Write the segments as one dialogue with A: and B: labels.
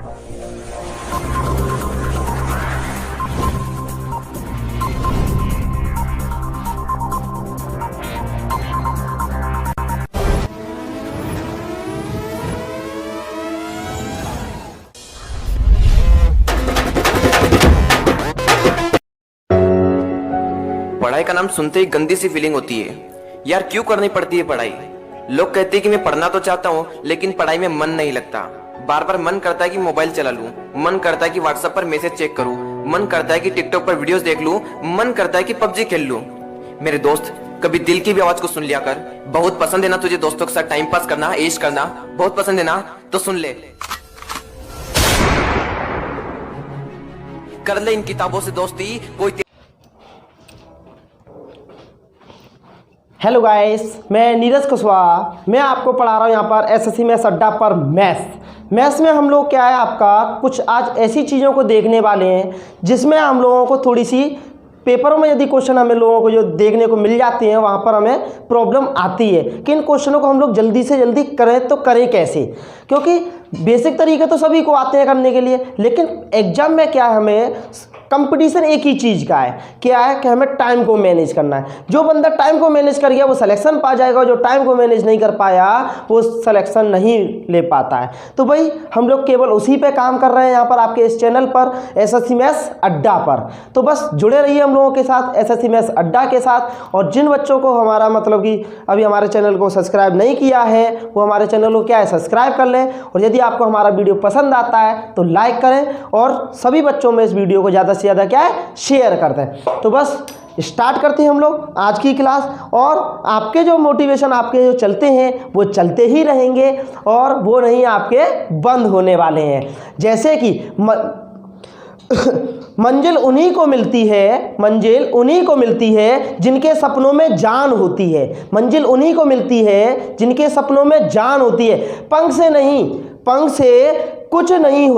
A: पढ़ाई का नाम सुनते ही गंदी सी फीलिंग होती है। यार क्यों करनी पड़ती है पढ़ाई? लोग कहते हैं कि मैं पढ़ना तो चाहता हूँ लेकिन पढ़ाई में मन नहीं लगता। बार बार मन करता है कि मोबाइल चला लूं, मन करता है कि व्हाट्सएप पर मैसेज चेक करूं, मन करता है कि टिकटॉक पर वीडियोस देख लूं, मन करता है कि पबजी खेल लूं। मेरे दोस्त, कभी दिल की भी आवाज को सुन लिया कर। बहुत पसंद है ना तुझे दोस्तों के साथ टाइम पास करना, ऐश करना, बहुत पसंद है ना? तो सुन ले, कर ले इन किताबों से दोस्ती। कोई
B: हेलो गाइस, मैं नीरज कुशवाहा। मैं आपको पढ़ा रहा हूँ यहाँ पर एसएससी मैथ्स अड्डा पर मैथ्स में हम लोग क्या है आपका कुछ आज ऐसी चीज़ों को देखने वाले हैं जिसमें हम लोगों को थोड़ी सी पेपरों में यदि क्वेश्चन हमें लोगों को जो देखने को मिल जाती हैं वहाँ पर हमें प्रॉब्लम आती है कि इन क्वेश्चनों को हम लोग जल्दी से जल्दी करें तो करें कैसे। क्योंकि बेसिक तरीके तो सभी को आते हैं करने के लिए, लेकिन एग्जाम में क्या है हमें कंपटीशन एक ही चीज़ का है, क्या है कि हमें टाइम को मैनेज करना है। जो बंदा टाइम को मैनेज कर गया वो सिलेक्शन पा जाएगा, जो टाइम को मैनेज नहीं कर पाया वो सिलेक्शन नहीं ले पाता है। तो भाई हम लोग केवल उसी पे काम कर रहे हैं यहाँ पर आपके इस चैनल पर एसएससी मैथ्स अड्डा पर। तो बस जुड़े रहिए हम लोगों के साथ एसएससी मैथ्स अड्डा के साथ। और जिन बच्चों को हमारा मतलब कि अभी हमारे चैनल को सब्सक्राइब नहीं किया है वो हमारे चैनल को क्या है सब्सक्राइब कर लें। और यदि आपको हमारा वीडियो पसंद आता है तो लाइक करें और सभी बच्चों में इस वीडियो को ज़्यादा से ज़्यादा क्या है शेयर करते हैं। तो बस स्टार्ट करते हैं हम लोग आज की क्लास। और आपके जो मोटिवेशन आपके जो चलते हैं वो चलते ही रहेंगे और वो नहीं आपके बंद होने वाले हैं। जैसे कि मंजिल उन्हीं को मिलती है जिनके सपनों में जान होती है। मंजिल उन्हीं को मिलती है जिनके सपनों में जान होती है। पंख से कुछ नहीं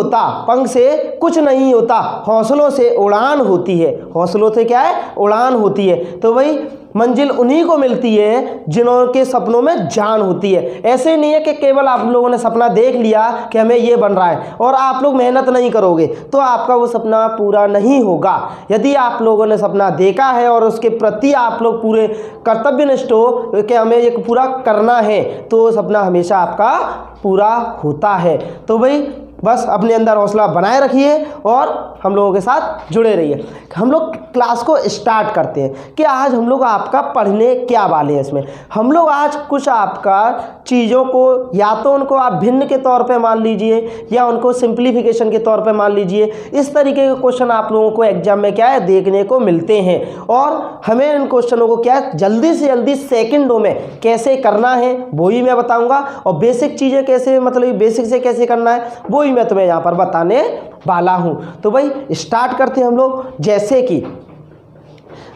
B: होता, हौसलों से उड़ान होती है। हौसलों से क्या है उड़ान होती है। तो भाई मंजिल उन्हीं को मिलती है जिनके सपनों में जान होती है। ऐसे नहीं है कि केवल आप लोगों ने सपना देख लिया कि हमें ये बन रहा है और आप लोग मेहनत नहीं करोगे तो आपका वो सपना पूरा नहीं होगा। यदि आप लोगों ने सपना देखा है और उसके प्रति आप लोग पूरे कर्तव्यनिष्ठ हो कि हमें ये पूरा करना है तो वो सपना हमेशा आपका पूरा होता है। तो भाई बस अपने अंदर हौसला बनाए रखिए और हम लोगों के साथ जुड़े रहिए। हम लोग क्लास को स्टार्ट करते हैं कि आज हम लोग आपका पढ़ने क्या वाले हैं। इसमें हम लोग आज कुछ आपका चीज़ों को या तो उनको आप भिन्न के तौर पे मान लीजिए या उनको सिंप्लीफिकेशन के तौर पे मान लीजिए। इस तरीके के क्वेश्चन आप लोगों को एग्जाम में क्या है देखने को मिलते हैं और हमें इन क्वेश्चनों को क्या जल्दी से जल्दी सेकेंडों में कैसे करना है वो ही मैं बताऊँगा। और बेसिक चीज़ें कैसे मतलब बेसिक से कैसे करना है वो ही मैं तुम्हें यहाँ पर बताने वाला हूँ। तो भाई स्टार्ट करते हैं हम लोग। जैसे कि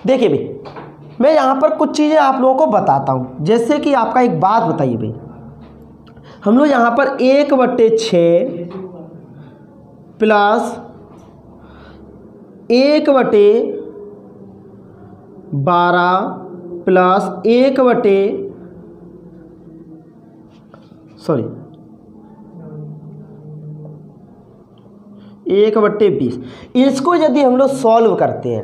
B: देखिए भाई मैं यहाँ पर कुछ चीज़ें आप लोगों को बताता हूँ। जैसे कि आपका एक बात बताइए भाई, हम लोग यहाँ पर 1/6 प्लस 1/12 प्लस 1/20 इसको यदि हम लोग सॉल्व करते हैं,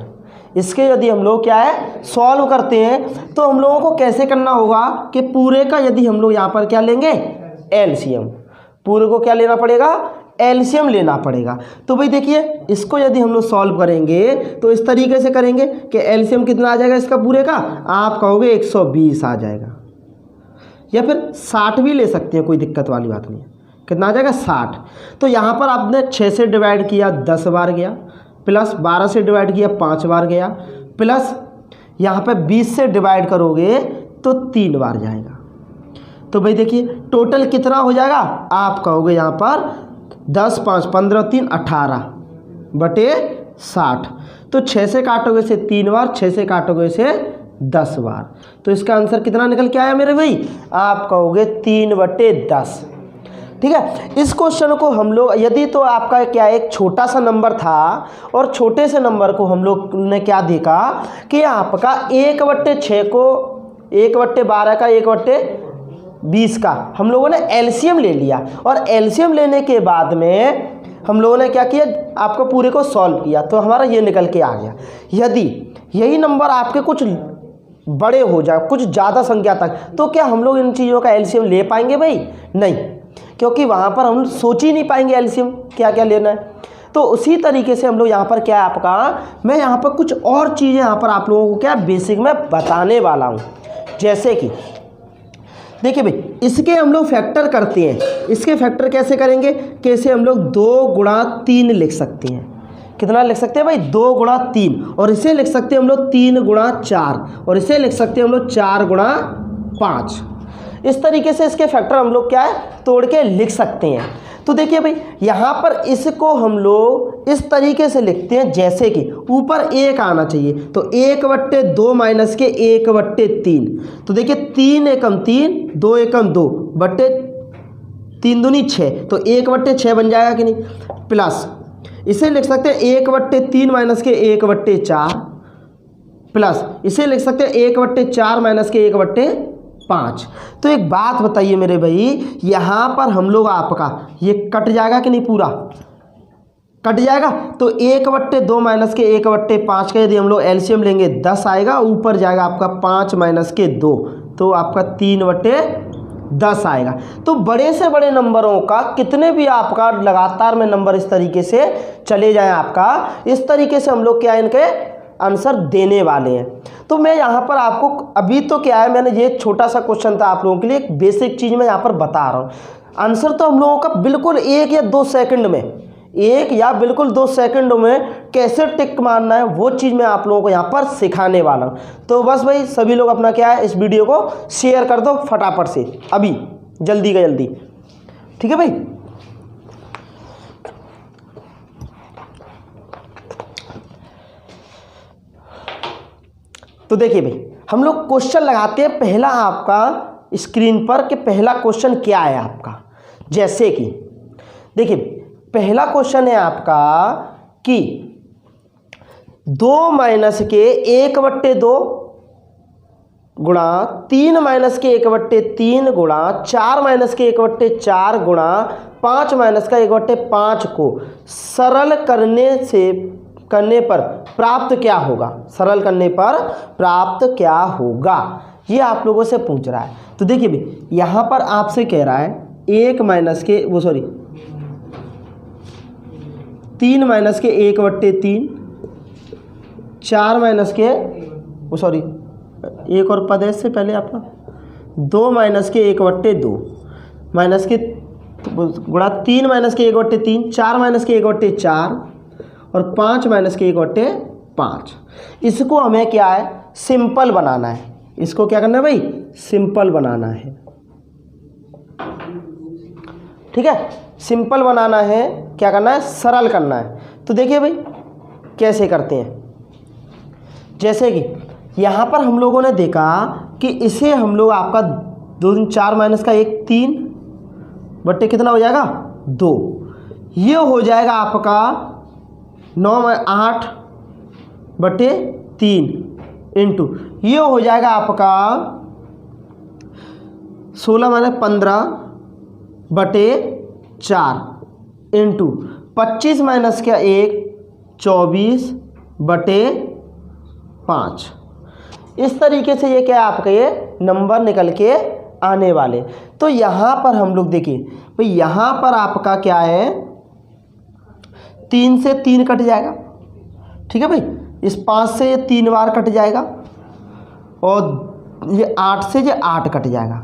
B: इसके यदि हम लोग क्या है सॉल्व करते हैं तो हम लोगों को कैसे करना होगा कि पूरे का यदि हम लोग यहाँ पर क्या लेंगे एलसीएम, पूरे को क्या लेना पड़ेगा एलसीएम लेना पड़ेगा। तो भाई देखिए इसको यदि हम लोग सॉल्व करेंगे तो इस तरीके से करेंगे कि एलसीएम कितना आ जाएगा इसका पूरे का, आप कहोगे 120 आ जाएगा या फिर 60 भी ले सकते हैं, कोई दिक्कत वाली बात नहीं है। कितना आ जाएगा 60। तो यहाँ पर आपने 6 से डिवाइड किया 10 बार गया, प्लस 12 से डिवाइड किया 5 बार गया, प्लस यहाँ पे 20 से डिवाइड करोगे तो 3 बार जाएगा। तो भाई देखिए टोटल कितना हो जाएगा, आप कहोगे यहाँ पर 10 5 15 3 18/60। तो 6 से काटोगे से 3 बार, 6 से काटोगे से 10 बार। तो इसका आंसर कितना निकल के आया मेरे भाई, आप कहोगे 3/10। ठीक है। इस क्वेश्चन को हम लोग यदि तो आपका क्या एक छोटा सा नंबर था और छोटे से नंबर को हम लोग ने क्या देखा कि आपका 1/6 को 1/12 का 1/20 का हम लोगों ने एलसीएम ले लिया और एलसीएम लेने के बाद में हम लोगों ने क्या किया, आपको पूरे को सॉल्व किया तो हमारा ये निकल के आ गया। यदि यही नंबर आपके कुछ बड़े हो जाए, कुछ ज़्यादा संख्या तक, तो क्या हम लोग इन चीज़ों का एलसीएम ले पाएंगे भाई? नहीं, क्योंकि वहाँ पर हम सोच ही नहीं पाएंगे एलसीएम क्या क्या लेना है। तो उसी तरीके से हम लोग यहाँ पर क्या है आपका, मैं यहाँ पर कुछ और चीज़ें यहाँ पर आप लोगों को क्या बेसिक में बताने वाला हूँ। जैसे कि देखिए भाई, इसके हम लोग फैक्टर करते हैं। इसके फैक्टर कैसे करेंगे, कैसे हम लोग 2 गुणा 3 लिख सकते हैं। कितना लिख सकते हैं भाई? 2 गुणा 3। और इसे लिख सकते हैं हम लोग 3 गुणा 4, और इसे लिख सकते हैं हम लोग 4 गुणा 5। इस तरीके से इसके फैक्टर हम लोग क्या है, तोड़ के लिख सकते हैं। तो देखिए भाई, यहाँ पर इसको हम लोग इस तरीके से लिखते हैं, जैसे कि ऊपर 1 आना चाहिए, तो 1/2 माइनस के 1/3। तो देखिए 3 एकम 3, 2 एकम 2 बट्टे 3 दूनी 6, तो 1/6 बन जाएगा कि नहीं। प्लस इसे लिख सकते हैं 1/3 माइनस के 1/4, प्लस इसे लिख सकते हैं 1/4 माइनस के 1/5। तो एक बात बताइए मेरे भाई, यहाँ पर हम लोग आपका ये कट जाएगा कि नहीं, पूरा कट जाएगा। तो 1/2 माइनस के 1/5 का यदि हम लोग एलसीएम लेंगे 10 आएगा, ऊपर जाएगा आपका 5 माइनस के 2, तो आपका 3/10 आएगा। तो बड़े से बड़े नंबरों का कितने भी आपका लगातार में नंबर इस तरीके से चले जाएं आपका, इस तरीके से हम लोग क्या इनके आंसर देने वाले हैं। तो मैं यहाँ पर आपको अभी तो क्या है, मैंने ये छोटा सा क्वेश्चन था आप लोगों के लिए, एक बेसिक चीज़ मैं यहाँ पर बता रहा हूँ। आंसर तो हम लोगों का बिल्कुल 1 या 2 सेकंड में, 1 या बिल्कुल 2 सेकंडों में कैसे टिक मारना है, वो चीज़ मैं आप लोगों को यहाँ पर सिखाने वाला हूँ। तो बस भाई सभी लोग अपना क्या है, इस वीडियो को शेयर कर दो फटाफट से, अभी जल्दी का जल्दी, ठीक है भाई। तो देखिए भाई, हम लोग क्वेश्चन लगाते हैं पहला आपका स्क्रीन पर कि पहला क्वेश्चन क्या है आपका। जैसे कि देखिए, पहला क्वेश्चन है आपका कि 2 माइनस के 1/2 गुणा 3 माइनस के 1/3 गुणा 4 माइनस के 1/4 गुणा 5 माइनस का 1/5 को सरल करने पर प्राप्त क्या होगा। सरल करने पर प्राप्त क्या होगा, ये आप लोगों से पूछ रहा है। तो देखिए भाई, यहाँ पर आपसे कह रहा है 3 माइनस के 1/3, 4 माइनस के एक और पद है इससे पहले आपका 2 माइनस के 1/2 माइनस के गुणा 3 माइनस के 1/3, 4 माइनस के 1/4 और 5 माइनस के 1/5। इसको हमें क्या है, सिंपल बनाना है। इसको क्या करना है भाई, सिंपल बनाना है, ठीक है। सिंपल बनाना है, क्या करना है, सरल करना है। तो देखिए भाई कैसे करते हैं। जैसे कि यहाँ पर हम लोगों ने देखा कि इसे हम लोग आपका 2 4 माइनस का 1 3 बट्टे कितना हो जाएगा 2, ये हो जाएगा आपका 9 8 बटे 3 इंटू ये हो जाएगा आपका 16 माइनस 15 बटे 4 इंटू 25 माइनस का 1 24 बटे 5। इस तरीके से ये क्या आपका ये नंबर निकल के आने वाले। तो यहाँ पर हम लोग देखिए भाई, यहाँ पर आपका क्या है, 3 से 3 कट जाएगा, ठीक है भाई। इस 5 से ये 3 बार कट जाएगा और ये 8 से ये 8 कट जाएगा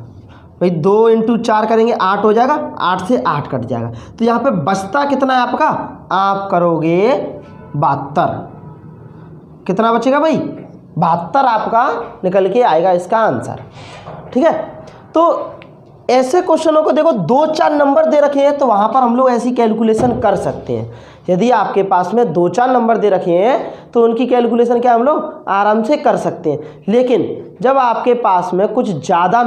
B: भाई। 2 इंटू 4 करेंगे 8 हो जाएगा, 8 से 8 कट जाएगा। तो यहाँ पे बचता कितना है आपका, आप करोगे 72। कितना बचेगा भाई, 72 आपका निकल के आएगा इसका आंसर, ठीक है। तो ऐसे क्वेश्चनों को देखो 2-4 नंबर दे रखे हैं, तो वहाँ पर हम लोग ऐसी कैलकुलेशन कर सकते हैं। यदि आपके पास में 2-4 नंबर दे रखे हैं तो उनकी कैलकुलेशन क्या हम लोग आराम से कर सकते हैं। लेकिन जब आपके पास में कुछ ज़्यादा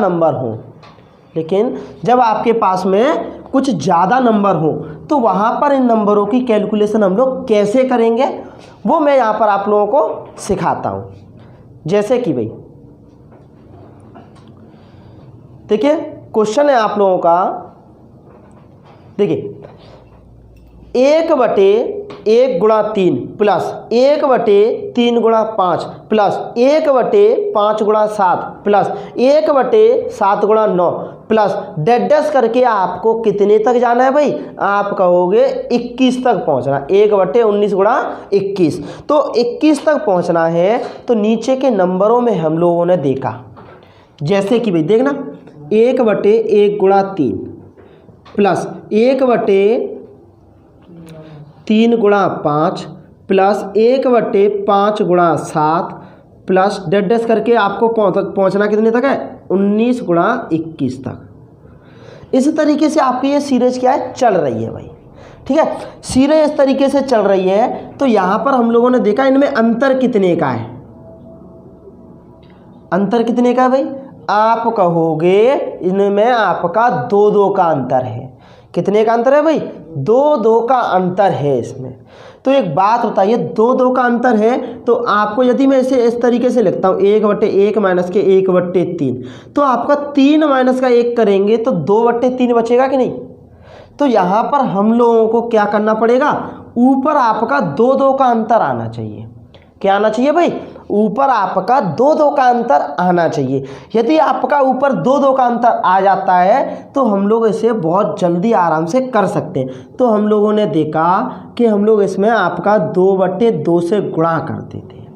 B: नंबर हों, तो वहाँ पर इन नंबरों की कैलकुलेशन हम लोग कैसे करेंगे, वो मैं यहाँ पर आप लोगों को सिखाता हूँ। जैसे कि भाई देखिए, क्वेश्चन है आप लोगों का, देखिए 1 बटे 1 गुणा 3 प्लस 1 बटे 3 गुणा 5 प्लस 1 बटे 5 गुणा 7 प्लस 1 बटे 7 गुणा 9 प्लस डैश करके आपको कितने तक जाना है भाई? आप कहोगे 21 तक पहुंचना। 1 बटे 19 गुणा 21, तो 21 तक पहुंचना है। तो नीचे के नंबरों में हम लोगों ने देखा, जैसे कि भाई देखना 1 बटे 1 गुणा 3 प्लस 1 बटे 3 गुणा 5 प्लस 1 बटे 5 गुणा 7 प्लस डैश करके आपको पहुंचना कितने तक है? 19 गुणा 21 तक। इस तरीके से आपकी ये सीरीज क्या है? चल रही है भाई, ठीक है। सीरीज इस तरीके से चल रही है। तो यहाँ पर हम लोगों ने देखा इनमें अंतर कितने का है? अंतर कितने का है भाई? आप कहोगे इनमें आपका 2-2 का अंतर है। कितने का अंतर है भाई? 2-2 का अंतर है इसमें। तो एक बात बताइए, 2-2 का अंतर है तो आपको यदि मैं इसे इस तरीके से लिखता हूँ 1 बटे 1 माइनस के 1 बटे 3, तो आपका 3 माइनस का 1 करेंगे तो 2 बटे 3 बचेगा कि नहीं? तो यहाँ पर हम लोगों को क्या करना पड़ेगा? ऊपर आपका 2-2 का अंतर आना चाहिए। क्या आना चाहिए भाई? ऊपर आपका 2-2 का अंतर आना चाहिए। यदि आपका ऊपर 2-2 का अंतर आ जाता है तो हम लोग इसे बहुत जल्दी आराम से कर सकते हैं। तो हम लोगों ने देखा कि हम लोग इसमें आपका 2/2 से गुणा कर देते हैं।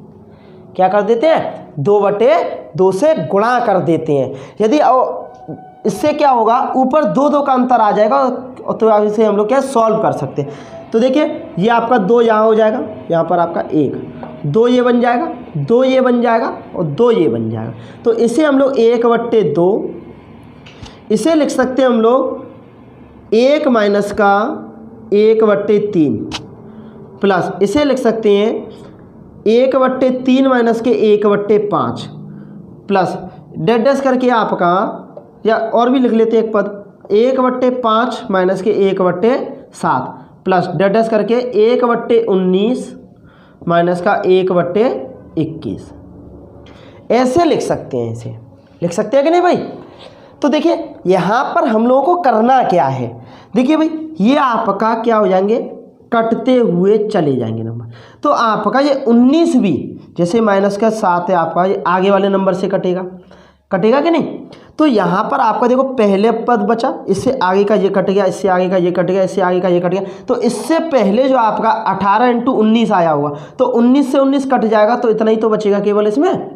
B: क्या कर देते हैं? 2/2 से गुणा कर देते हैं। यदि इससे क्या होगा? ऊपर 2-2 का अंतर आ जाएगा तो इसे हम लोग क्या सॉल्व कर सकते हैं। तो देखिए ये आपका 2 यहाँ हो जाएगा, यहाँ पर आपका 1, 2 ये बन जाएगा, 2 ये बन जाएगा और 2 ये बन जाएगा। तो इसे हम लोग 1/2, इसे लिख सकते हैं हम लोग 1 माइनस का 1/3 प्लस इसे लिख सकते हैं 1/3 माइनस के 1/5 प्लस डैश करके आपका, या और भी लिख लेते हैं एक पद, 1/5 माइनस के 1/7 प्लस डैश करके 1/19 माइनस का 1/21। ऐसे लिख सकते हैं, इसे लिख सकते हैं कि नहीं भाई? तो देखिए यहाँ पर हम लोगों को करना क्या है? देखिए भाई ये आपका क्या हो जाएंगे? कटते हुए चले जाएंगे नंबर। तो आपका ये 19 भी जैसे माइनस का 7 है आपका, ये आगे वाले नंबर से कटेगा, कटेगा कि नहीं? तो यहाँ पर आपका देखो पहले पद बचा, इससे आगे का ये कट गया, इससे आगे का ये कट गया, इससे आगे का ये कट गया। तो इससे पहले जो आपका 18 × 19 आया होगा तो 19 से 19 कट जाएगा, तो इतना ही तो बचेगा केवल, इसमें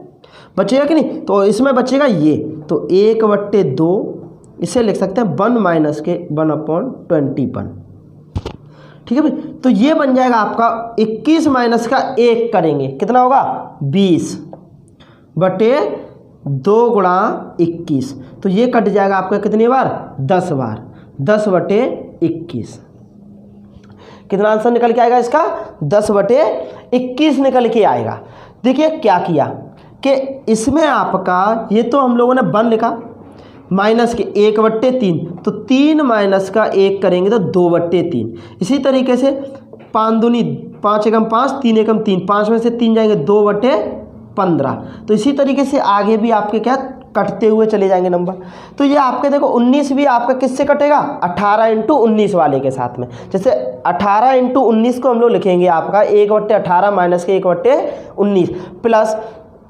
B: बचेगा कि नहीं? तो इसमें बचेगा ये, तो 1/2 इसे लिख सकते हैं 1 माइनस के 1/21। ठीक है भाई? तो ये बन जाएगा आपका 21 माइनस का 1 करेंगे, कितना होगा? 20/2 गुणा 21। तो ये कट जाएगा आपका कितनी बार? 10 बार, 10/21। कितना आंसर निकल के आएगा इसका? 10/21 निकल के आएगा। देखिए क्या किया कि इसमें आपका ये तो हम लोगों ने 1 लिखा, माइनस के 1/3, तो 3 माइनस का 1 करेंगे तो 2/3। इसी तरीके से 5 दूनी 5 एकम 5, 3 एकम 3, 5 में से 3 जाएंगे 2/15। तो इसी तरीके से आगे भी आपके क्या कटते हुए चले जाएंगे नंबर। तो ये आपके देखो 19 भी आपका किससे कटेगा? 18 × 19 वाले के साथ में। जैसे 18 × 19 को हम लोग लिखेंगे आपका 1/18 माइनस के 1/19 प्लस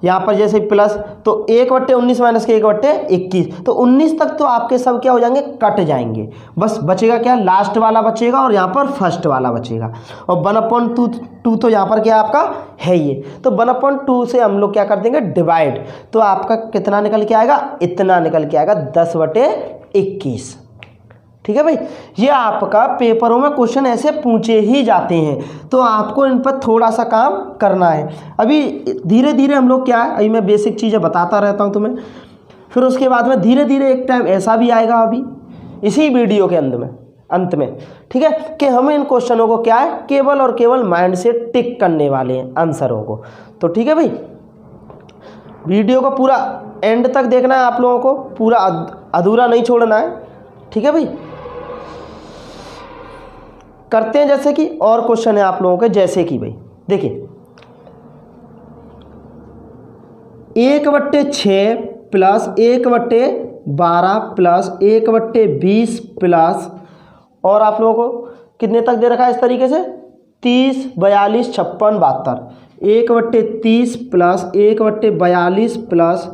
B: यहाँ पर जैसे प्लस, तो 1/19 माइनस के 1/21, तो 19 तक तो आपके सब क्या हो जाएंगे? कट जाएंगे। बस बचेगा क्या? लास्ट वाला बचेगा और यहाँ पर फर्स्ट वाला बचेगा। और 1/2 तो यहाँ पर क्या आपका है ये, तो 1/2 से हम लोग क्या कर देंगे? डिवाइड। तो आपका कितना निकल के आएगा? इतना निकल के आएगा 10/21। ठीक है भाई? ये आपका पेपरों में क्वेश्चन ऐसे पूछे ही जाते हैं, तो आपको इन पर थोड़ा सा काम करना है। अभी धीरे धीरे हम लोग क्या है, अभी मैं बेसिक चीज़ें बताता रहता हूँ तुम्हें, फिर उसके बाद में धीरे धीरे एक टाइम ऐसा भी आएगा अभी इसी वीडियो के अंत में, ठीक है, कि हमें इन क्वेश्चनों को क्या है केवल और केवल माइंड से टिक करने वाले हैं आंसरों को। तो ठीक है भाई, वीडियो को पूरा एंड तक देखना है आप लोगों को, पूरा अधूरा नहीं छोड़ना है। ठीक है भाई? करते हैं जैसे कि और क्वेश्चन है आप लोगों के, जैसे कि भाई देखिए 1/6 प्लस 1/12 प्लस 1/20 प्लस, और आप लोगों को कितने तक दे रखा है इस तरीके से 30, 42, 56, 72, 1/30 प्लस 1/42 प्लस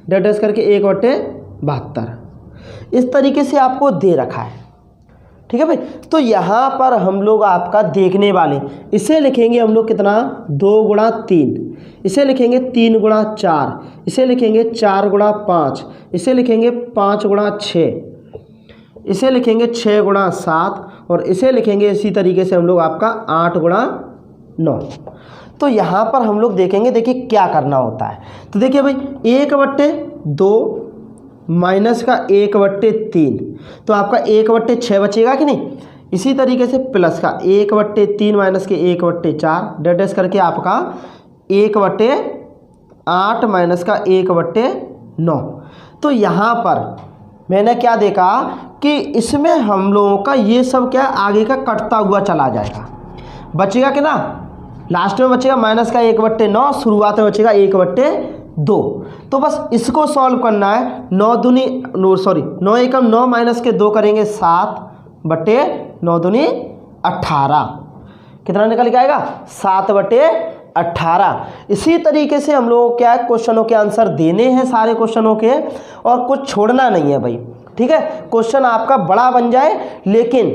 B: डेट करके 1/72 इस तरीके से आपको दे रखा है। ठीक है भाई, तो यहाँ पर हम लोग आपका देखने वाले इसे लिखेंगे हम लोग कितना 2 × 3, इसे लिखेंगे 3 × 4, इसे लिखेंगे 4 × 5, इसे लिखेंगे 5 × 6, इसे लिखेंगे 6 × 7 और इसे लिखेंगे इसी तरीके से हम लोग आपका 8 × 9। तो यहाँ पर हम लोग देखेंगे, देखिए क्या करना होता है। तो देखिए भाई 1/2 माइनस का 1/3 तो आपका 1/6 बचेगा कि नहीं। इसी तरीके से प्लस का 1/3 माइनस के 1/4 डेट करके आपका 1/8 माइनस का 1/9। तो यहाँ पर मैंने क्या देखा कि इसमें हम लोगों का ये सब क्या आगे का कटता हुआ चला जाएगा, बचेगा कि ना, लास्ट में बचेगा माइनस का 1/9, शुरुआत में बचेगा 1/2। तो बस इसको सॉल्व करना है। 9 एकम 9 माइनस के 2 करेंगे 7/9 दूनी 18, कितना निकल के आएगा 7/18। इसी तरीके से हम लोग क्या है क्वेश्चनों के आंसर देने हैं सारे क्वेश्चनों के, और कुछ छोड़ना नहीं है भाई। ठीक है, क्वेश्चन आपका बड़ा बन जाए लेकिन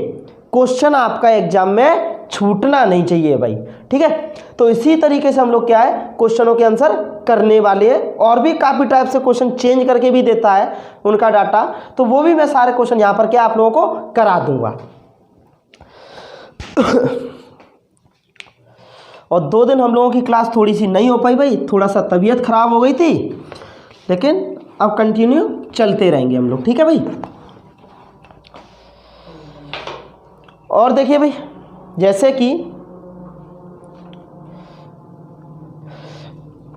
B: क्वेश्चन आपका एग्जाम में छूटना नहीं चाहिए भाई। ठीक है, तो इसी तरीके से हम लोग क्या है क्वेश्चनों के आंसर करने वाले हैं। और भी काफ़ी टाइप से क्वेश्चन चेंज करके भी देता है उनका डाटा, तो वो भी मैं सारे क्वेश्चन यहाँ पर क्या आप लोगों को करा दूंगा। और 2 दिन हम लोगों की क्लास थोड़ी सी नहीं हो पाई भाई, थोड़ा सा तबीयत खराब हो गई थी, लेकिन अब कंटिन्यू चलते रहेंगे हम लोग। ठीक है भाई, और देखिए भाई जैसे कि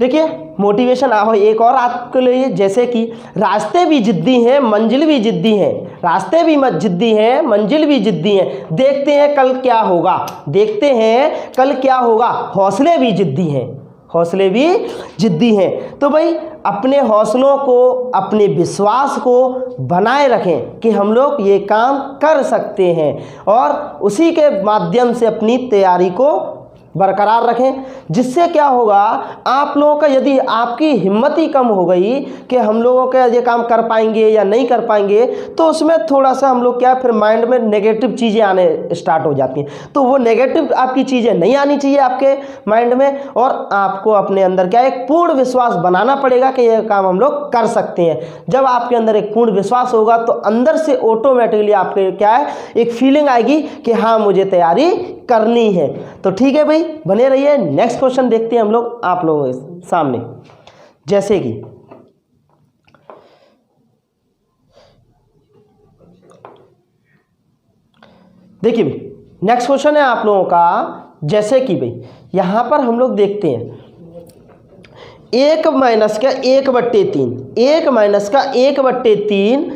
B: देखिए मोटिवेशन एक और आपके लिए, जैसे कि रास्ते भी जिद्दी हैं मंजिल भी जिद्दी है, रास्ते भी जिद्दी हैं मंजिल भी जिद्दी हैं, देखते हैं कल क्या होगा, देखते हैं कल क्या होगा, हौसले भी जिद्दी हैं, हौसले भी जिद्दी हैं। तो भाई अपने हौसलों को, अपने विश्वास को बनाए रखें कि हम लोग ये काम कर सकते हैं, और उसी के माध्यम से अपनी तैयारी को बरकरार रखें। जिससे क्या होगा, आप लोगों का यदि आपकी हिम्मत ही कम हो गई कि हम लोगों का ये काम कर पाएंगे या नहीं कर पाएंगे, तो उसमें थोड़ा सा हम लोग क्या फिर माइंड में नेगेटिव चीज़ें आने स्टार्ट हो जाती हैं। तो वो नेगेटिव आपकी चीज़ें नहीं आनी चाहिए आपके माइंड में, और आपको अपने अंदर क्या एक पूर्ण विश्वास बनाना पड़ेगा कि यह काम हम लोग कर सकते हैं। जब आपके अंदर एक पूर्ण विश्वास होगा तो अंदर से ऑटोमेटिकली आपके क्या है एक फीलिंग आएगी कि हाँ मुझे तैयारी करनी है। तो ठीक है भाई, बने रहिए। नेक्स्ट क्वेश्चन देखते हैं हम लोग आप लोगों के सामने। जैसे कि देखिए भाई नेक्स्ट क्वेश्चन है आप लोगों का, जैसे कि भाई यहां पर हम लोग देखते हैं 1 माइनस का 1/3, 1 माइनस का 1/3,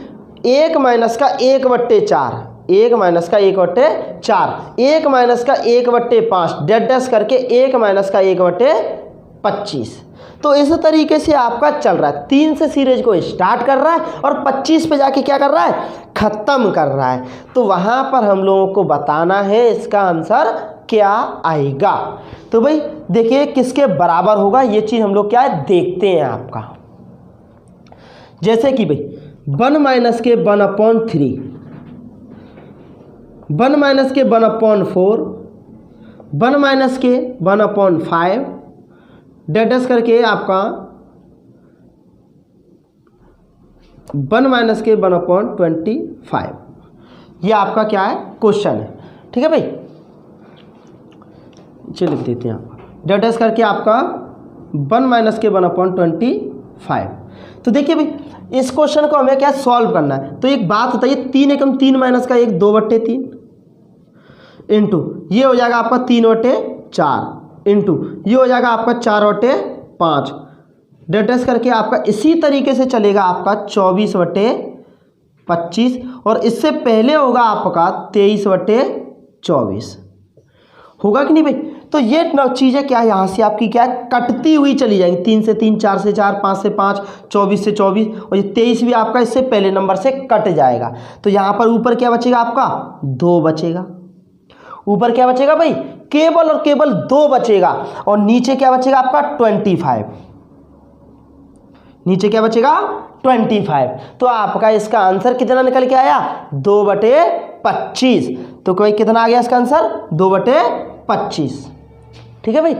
B: 1 माइनस का 1/4, 1 माइनस का 1/4, 1 माइनस का 1/5 डैश करके 1 माइनस का 1/25। तो इस तरीके से आपका चल रहा है, 3 से सीरीज को स्टार्ट कर रहा है और 25 पे जाके क्या कर रहा है ख़त्म कर रहा है। तो वहाँ पर हम लोगों को बताना है इसका आंसर क्या आएगा। तो भाई देखिए किसके बराबर होगा, ये चीज़ हम लोग क्या है देखते हैं आपका। जैसे कि भाई 1 माइनस के 1/3, 1 माइनस के 1/4, 1 माइनस के 1/5 डैश करके आपका 1 माइनस के 1/25। ये आपका क्या है क्वेश्चन है। ठीक है भाई, चलिए लिख देते हैं आप डैश करके आपका 1 माइनस के 1/25। तो देखिए भाई इस क्वेश्चन को हमें क्या सॉल्व करना है। तो एक बात बताइए, 3 एकम 3 माइनस का 1 2/3 इंटू ये हो जाएगा आपका 3/4 इंटू ये हो जाएगा आपका 4/5 डैश करके आपका इसी तरीके से चलेगा आपका 24/25, और इससे पहले होगा आपका 23/24। होगा कि नहीं भाई। तो ये चीज़ें क्या है यहाँ से आपकी क्या है कटती हुई चली जाएंगी, 3 से 3, 4 से 4, 5 से 5, 24 से 24, और ये 23 भी आपका इससे पहले नंबर से कट जाएगा। तो यहाँ पर ऊपर क्या बचेगा आपका 2 बचेगा, ऊपर क्या बचेगा भाई, केवल और केवल 2 बचेगा, और नीचे क्या बचेगा आपका 25, नीचे क्या बचेगा 25। तो आपका इसका आंसर कितना निकल के आया, 2/25। तो कोई कितना आ गया इसका आंसर, 2/25। ठीक है भाई।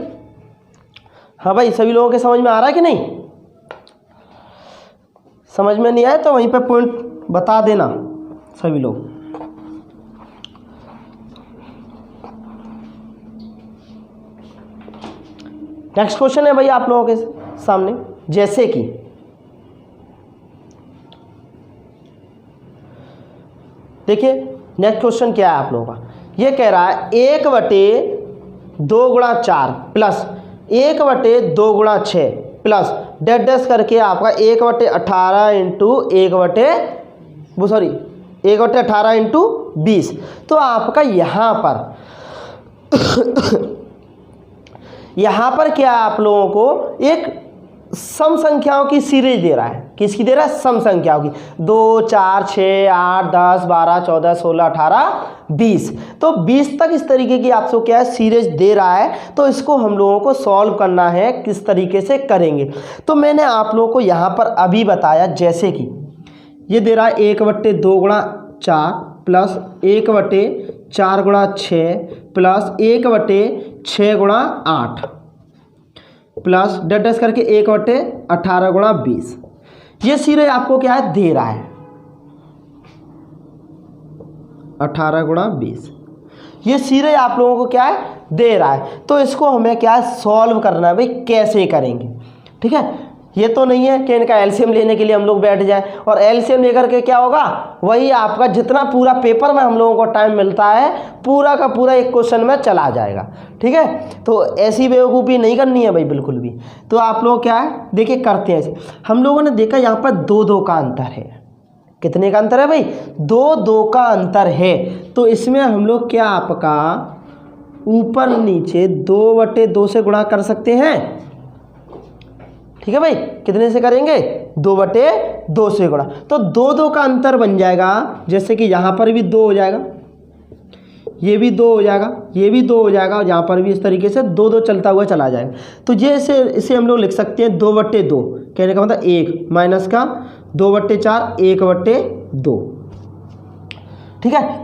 B: हाँ भाई, सभी लोगों के समझ में आ रहा है कि नहीं? समझ में नहीं आया तो वहीं पे पॉइंट बता देना सभी लोग। नेक्स्ट क्वेश्चन है भाई आप लोगों के सामने, जैसे कि देखिए नेक्स्ट क्वेश्चन क्या है आप लोगों का, ये कह रहा है 1/2 गुणा 4 प्लस 1/2 गुणा 6 प्लस डैश डैश करके आपका 1/18 इंटू 1/18 इंटू 20। तो आपका यहाँ पर क्या आप लोगों को एक सम संख्याओं की सीरीज दे रहा है। किसकी दे रहा है, सम संख्याओं की, 2 4 6 8 10 12 14 16 18 20। तो 20 तक इस तरीके की आपको क्या है सीरीज दे रहा है। तो इसको हम लोगों को सॉल्व करना है, किस तरीके से करेंगे। तो मैंने आप लोगों को यहाँ पर अभी बताया, जैसे कि ये दे रहा है 1/2 गुणा 4 प्लस 1/4 गुणा 6 प्लस 1/6 गुणा 8 प्लस डैश डैश करके 1/18 गुणा 20। ये सीरीज आपको क्या है दे रहा है 18 गुणा 20। ये सीरीज आप लोगों को क्या है दे रहा है। तो इसको हमें क्या है सॉल्व करना है भाई, कैसे करेंगे। ठीक है, ये तो नहीं है कि इनका एलसीएम लेने के लिए हम लोग बैठ जाएं, और एलसीएम लेकर के क्या होगा, वही आपका जितना पूरा पेपर में हम लोगों को टाइम मिलता है पूरा का पूरा एक क्वेश्चन में चला जाएगा। ठीक है, तो ऐसी बेवकूफ़ी नहीं करनी है भाई बिल्कुल भी। तो आप लोग क्या है देखिए करते हैं ऐसे। हम लोगों ने देखा यहाँ पर 2 का अंतर है। कितने का अंतर है भाई, 2 का अंतर है। तो इसमें हम लोग क्या आपका ऊपर नीचे 2/2 से गुणा कर सकते हैं। ठीक है भाई, कितने से करेंगे, 2/2 से गुणा। तो 2 का अंतर बन जाएगा, जैसे कि यहाँ पर भी 2 हो जाएगा, ये भी 2 हो जाएगा, ये भी 2 हो जाएगा, और यहाँ पर भी इस तरीके से 2 चलता हुआ चला जाएगा। तो ये इसे हम लोग लिख सकते हैं 2/2, कहने का मतलब 1 माइनस का 2/4 1/2। ठीक है,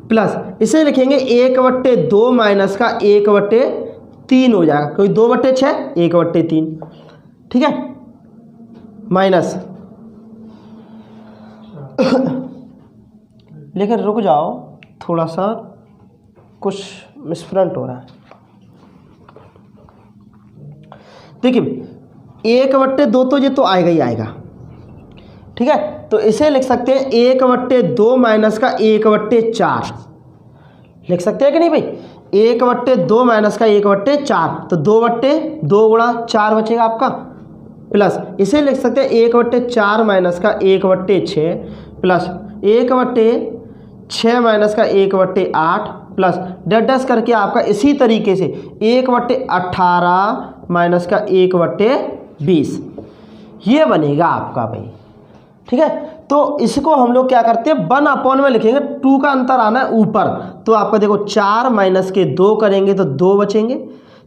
B: प्लस इसे लिखेंगे 1/2 माइनस का 1/3 हो जाएगा, क्योंकि 2/6 1/3। ठीक है, माइनस लेकिन रुक जाओ, थोड़ा सा कुछ मिसप्रिंट हो रहा है। देखिए 1/2 तो ये तो आएगा ही आएगा। ठीक है, तो इसे लिख सकते हैं 1/2 माइनस का 1/4 लिख सकते हैं कि नहीं भाई, 1/2 माइनस का 1/4। तो 2/2 गुणा 4 बचेगा आपका, प्लस इसे लिख सकते हैं 1/4 माइनस का 1/6 प्लस 1/6 माइनस का 1/8 प्लस डैश डैश करके आपका इसी तरीके से 1/18 माइनस का 1/20। ये बनेगा आपका भाई। ठीक है, तो इसको हम लोग क्या करते हैं 1/, में लिखेंगे, 2 का अंतर आना है ऊपर। तो आपका देखो 4 माइनस के 2 करेंगे तो 2 बचेंगे,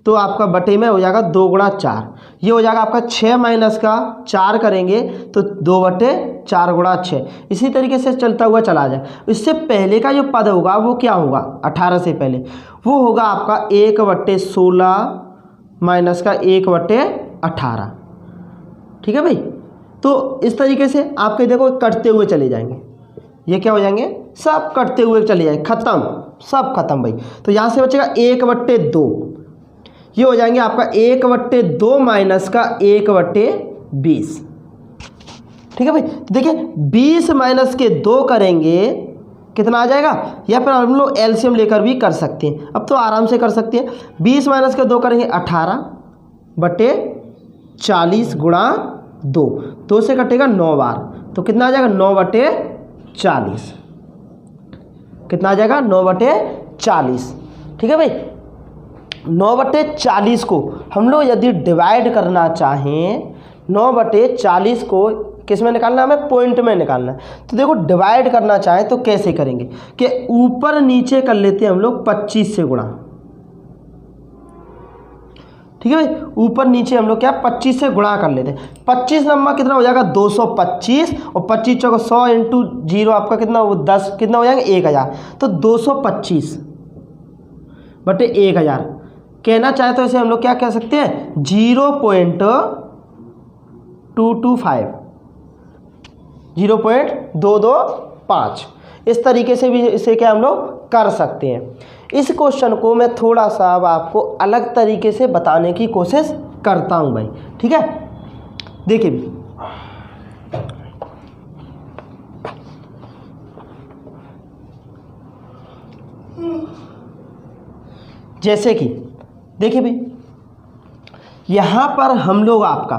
B: तो आपका बटे में हो जाएगा 2 गुणा 4। ये हो जाएगा आपका 6 माइनस का 4 करेंगे तो 2/4 गुणा 6। इसी तरीके से चलता हुआ चला जाए। इससे पहले का जो पद होगा वो क्या होगा, 18 से पहले वो होगा आपका 1/16 माइनस का 1/18। ठीक है भाई, तो इस तरीके से आपके देखो कटते हुए चले जाएंगे, ये क्या हो जाएंगे सब कटते हुए चले जाएंगे, खत्म, सब खत्म भाई। तो यहाँ से बचेगा 1/2, ये हो जाएंगे आपका 1/2 माइनस का 1/20। ठीक है भाई, देखिए 20 माइनस के 2 करेंगे कितना आ जाएगा, या फिर हम लोग एलसीएम लेकर भी कर सकते हैं, अब तो आराम से कर सकते हैं। 20 माइनस के 2 करेंगे 18/40 गुणा 2 से कटेगा 9 बार, तो कितना आ जाएगा 9/40। कितना आ जाएगा 9/40। ठीक है भाई, 9/40 को हम लोग यदि डिवाइड करना चाहें, 9/40 को किस में निकालना है, हमें पॉइंट में निकालना है। तो देखो डिवाइड करना चाहे तो कैसे करेंगे कि ऊपर नीचे कर लेते हैं हम लोग 25 से गुणा। ठीक है भाई, ऊपर नीचे हम लोग क्या 25 से गुणा कर लेते हैं। 25 नंबर कितना हो जाएगा 225 और 25 चौको 100 इंटू 0 आपका कितना वो 10 कितना हो जाएगा 1000। तो 225 बटे 1000 कहना चाहे तो इसे हम लोग क्या कह सकते हैं 0.225 0.225 इस तरीके से भी इसे क्या हम लोग कर सकते हैं। इस क्वेश्चन को मैं थोड़ा सा अब आपको अलग तरीके से बताने की कोशिश करता हूं भाई। ठीक है, देखिए जैसे कि देखिए भाई यहां पर हम लोग आपका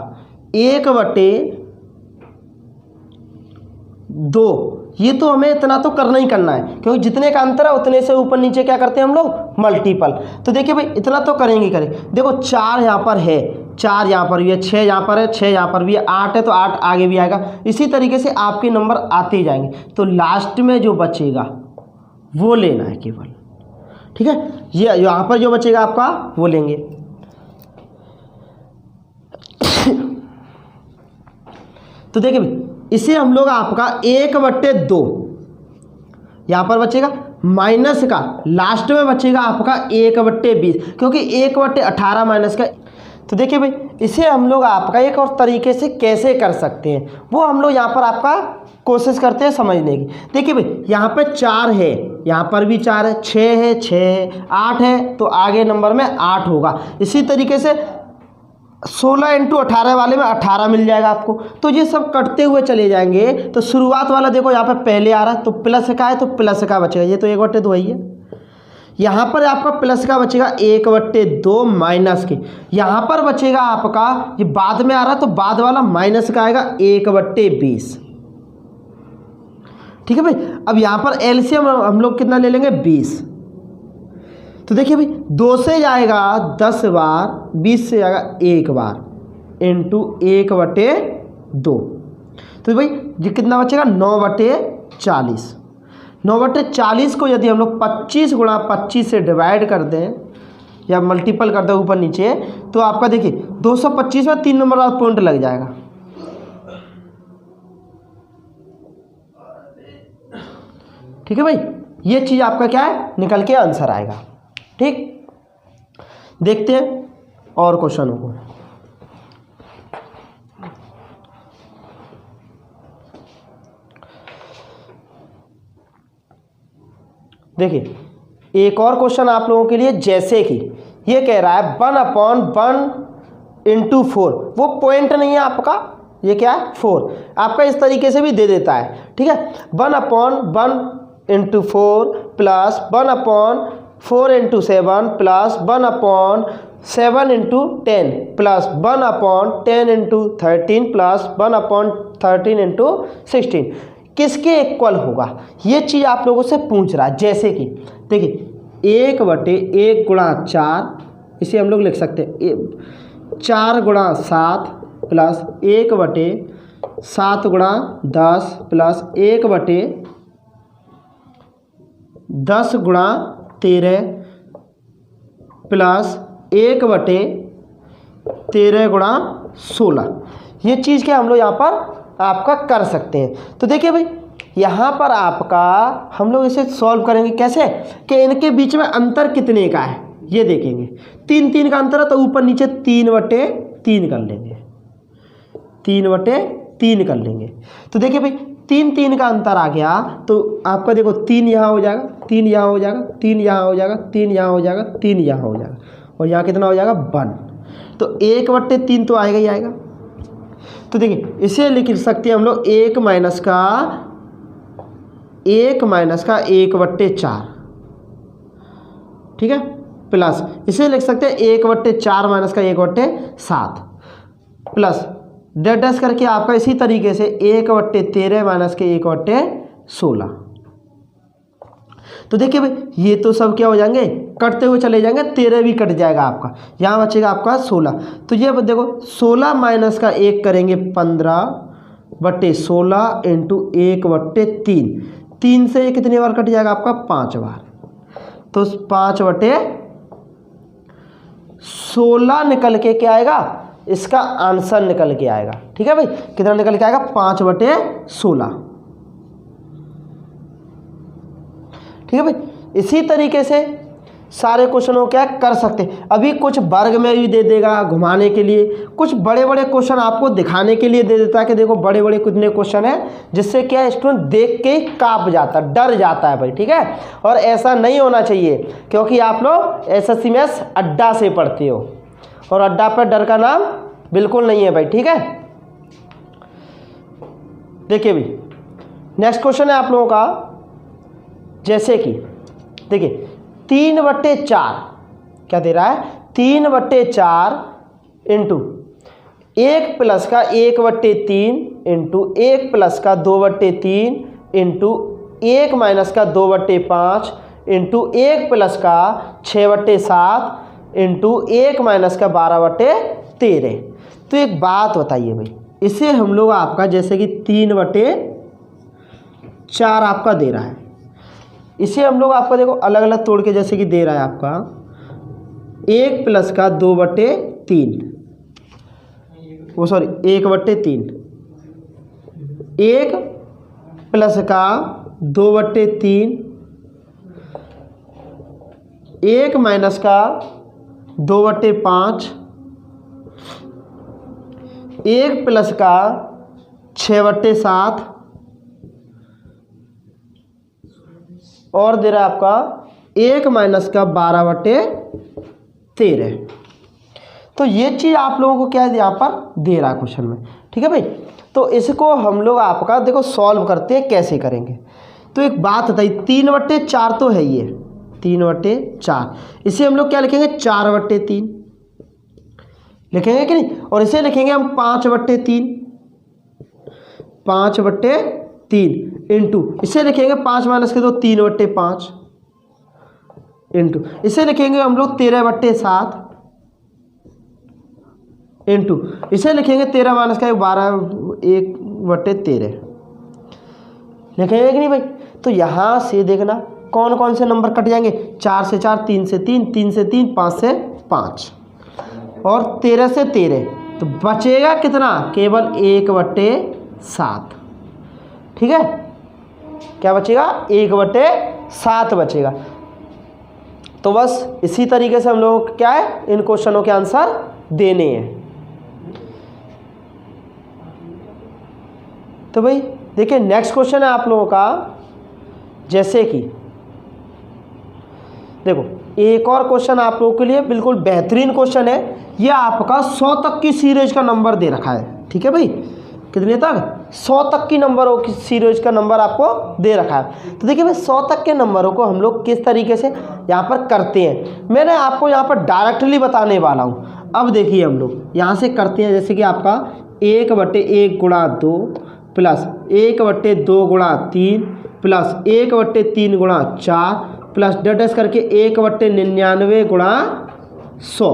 B: 1/2 ये तो हमें इतना तो करना ही करना है क्योंकि जितने का अंतर है उतने से ऊपर नीचे क्या करते हैं हम लोग मल्टीपल। तो देखिए भाई इतना तो करेंगे करें। देखो 4 यहाँ पर है, 4 यहाँ पर भी है, 6 यहाँ पर है, 6 यहाँ पर भी है, 8 है तो 8 आगे भी आएगा। इसी तरीके से आपके नंबर आते ही जाएंगे। तो लास्ट में जो बचेगा वो लेना है केवल। ठीक है, ये यहाँ पर जो बचेगा आपका वो लेंगे। तो देखिए भाई इसे हम लोग आपका 1/2 यहाँ पर बचेगा माइनस का लास्ट में बचेगा आपका 1/20 क्योंकि 1/18 माइनस का। तो देखिए भाई इसे हम लोग आपका एक और तरीके से कैसे कर सकते हैं वो हम लोग यहाँ पर आपका कोशिश करते हैं समझने की। देखिए भाई यहाँ पे 4 है, यहाँ पर भी 4 है, 6 है, 6 है, 8 है तो आगे नंबर में 8 होगा। इसी तरीके से 16 इंटू 18 वाले में 18 मिल जाएगा आपको। तो ये सब कटते हुए चले जाएंगे। तो शुरुआत वाला देखो यहाँ पे पहले आ रहा है तो प्लस का है तो प्लस का बचेगा, ये तो 1/2 ही है। यहाँ पर आपका प्लस का बचेगा 1/2 माइनस के, यहाँ पर बचेगा आपका ये बाद में आ रहा है तो बाद वाला माइनस का आएगा 1/20। ठीक है भाई, अब यहाँ पर एलसीएम हम लोग कितना ले लेंगे 20। तो देखिए भाई 2 से जाएगा 10 बार, 20 से जाएगा 1 बार इंटू 1/2। तो भाई ये कितना बचेगा 9/40। 9/40 को यदि हम लोग 25 गुणा 25 से डिवाइड कर दें या मल्टीपल कर दें ऊपर नीचे तो आपका देखिए 225 में 3 नंबर का पॉइंट लग जाएगा। ठीक है भाई, ये चीज़ आपका क्या है निकल के आंसर आएगा। ठीक, देखते हैं और क्वेश्चनों को। देखिए एक और क्वेश्चन आप लोगों के लिए, जैसे कि ये कह रहा है 1/1 इंटू 4, वो पॉइंट नहीं है आपका, ये क्या है 4 आपका इस तरीके से भी दे देता है। ठीक है, 1/1 into 4 plus 1/4 into 7 plus 1/7 into 10 plus 1/10 into 13 plus 1/13 into 16 किसके इक्वल होगा, ये चीज़ आप लोगों से पूछ रहा है। जैसे कि देखिए 1/1 गुणा 4, इसे हम लोग लिख सकते हैं 4 गुणा 7 प्लस 1/7 गुणा 10 प्लस 1/10 गुणा 13 प्लस 1/13 गुणा 16। ये चीज़ क्या हम लोग यहाँ पर आपका कर सकते हैं। तो देखिए भाई यहाँ पर आपका हम लोग इसे सॉल्व करेंगे कैसे कि इनके बीच में अंतर कितने का है ये देखेंगे। 3 का अंतर है तो ऊपर नीचे 3/3 कर लेंगे, 3/3 कर लेंगे। तो देखिए भाई 3 का अंतर आ गया तो आपका देखो 3 यहाँ हो जाएगा, 3 यहाँ हो जाएगा, 3 यहाँ हो जाएगा, 3 यहाँ हो जाएगा, 3 यहाँ हो जाएगा और यहाँ कितना हो जाएगा 1। तो 1/3 तो आएगा ही आएगा। तो देखिए इसे लिख सकते हैं हम लोग 1 माइनस का 1/4। ठीक है, प्लस इसे लिख सकते हैं 1/4 माइनस का 1/7 प्लस डैश करके आपका इसी तरीके से 1/13 माइनस के 1/16। तो देखिए भाई ये तो सब क्या हो जाएंगे कटते हुए चले जाएंगे, 13 भी कट जाएगा आपका, यहाँ बचेगा आपका 16। तो ये देखो 16 माइनस का 1 करेंगे 15 बटे 16 इंटू 1/3। 3 से ये कितनी बार कट जाएगा आपका? 5 बार। तो 5/16 निकल के क्या आएगा? इसका आंसर निकल के आएगा। ठीक है भाई, कितना निकल के आएगा? 5/16। ठीक है भाई, इसी तरीके से सारे क्वेश्चनों क्या कर सकते हैं। अभी कुछ वर्ग में भी दे देगा घुमाने के लिए, कुछ बड़े बड़े क्वेश्चन आपको दिखाने के लिए दे देता है कि देखो बड़े बड़े कितने क्वेश्चन हैं, जिससे क्या स्टूडेंट देख के कांप जाता, डर जाता है भाई। ठीक है, और ऐसा नहीं होना चाहिए, क्योंकि आप लोग एसएससी मैथ्स अड्डा से पढ़ते हो और अड्डा पर डर का नाम बिल्कुल नहीं है भाई। ठीक है, देखिए भी नेक्स्ट क्वेश्चन है आप लोगों का, जैसे कि देखिए 3/4 क्या दे रहा है? 3/4 इंटू 1 प्लस का 1/3 इंटू 1 प्लस का 2/3 इंटू 1 माइनस का 2/5 इंटू 1 प्लस का 6/7 इंटू 1 माइनस का 12/13। तो एक बात बताइए भाई, इसे हम लोग आपका जैसे कि 3/4 आपका दे रहा है, इसे हम लोग आपका देखो अलग अलग तोड़ के जैसे कि दे रहा है आपका 1 प्लस का 2/3, वो सॉरी 1/3, 1 प्लस का 2/3, 1 माइनस का 2/5, 1 प्लस का 6/7 और दे रहा है आपका 1 माइनस का 12/13। तो ये चीज़ आप लोगों को क्या है यहाँ पर दे रहा है क्वेश्चन में। ठीक है भाई, तो इसको हम लोग आपका देखो सॉल्व करते हैं, कैसे करेंगे। तो एक बात बताइए, 3/4 तो है ये 3/4, इसे हम लोग क्या लिखेंगे? 4/3 लिखेंगे कि नहीं? और इसे लिखेंगे हम 5/3, 5/3 इंटू इसे लिखेंगे 5 माइनस के 2 3/5 इंटू इसे लिखेंगे हम लोग 13/7 इंटू इसे लिखेंगे 13 माइनस का 1/13 लिखेंगे कि नहीं भाई? तो यहाँ से देखना कौन कौन से नंबर कट जाएंगे? 4 से 4, 3 से 3, 3 से 3, 5 से 5 और 13 से 13। तो बचेगा कितना? केवल 1/7। ठीक है, क्या बचेगा? 1/7 बचेगा। तो बस इसी तरीके से हम लोगों को क्या है, इन क्वेश्चनों के आंसर देने हैं। तो भाई देखिए नेक्स्ट क्वेश्चन है आप लोगों का, जैसे कि देखो एक और क्वेश्चन आप लोगों के लिए बिल्कुल बेहतरीन क्वेश्चन है। यह आपका 100 तक की सीरीज का नंबर दे रखा है। ठीक है भाई, कितने तक? 100 तक की नंबरों की सीरीज का नंबर आपको दे रखा है। तो देखिए भाई 100 तक के नंबरों को हम लोग किस तरीके से यहाँ पर करते हैं, मैंने आपको यहाँ पर डायरेक्टली बताने वाला हूँ। अब देखिए हम लोग यहाँ से करते हैं, जैसे कि आपका 1/1 गुणा 2 प्लस 1/2 गुणा 3 प्लस 1/3 गुणा 4 प्लस डैश करके 1/99 गुणा 100।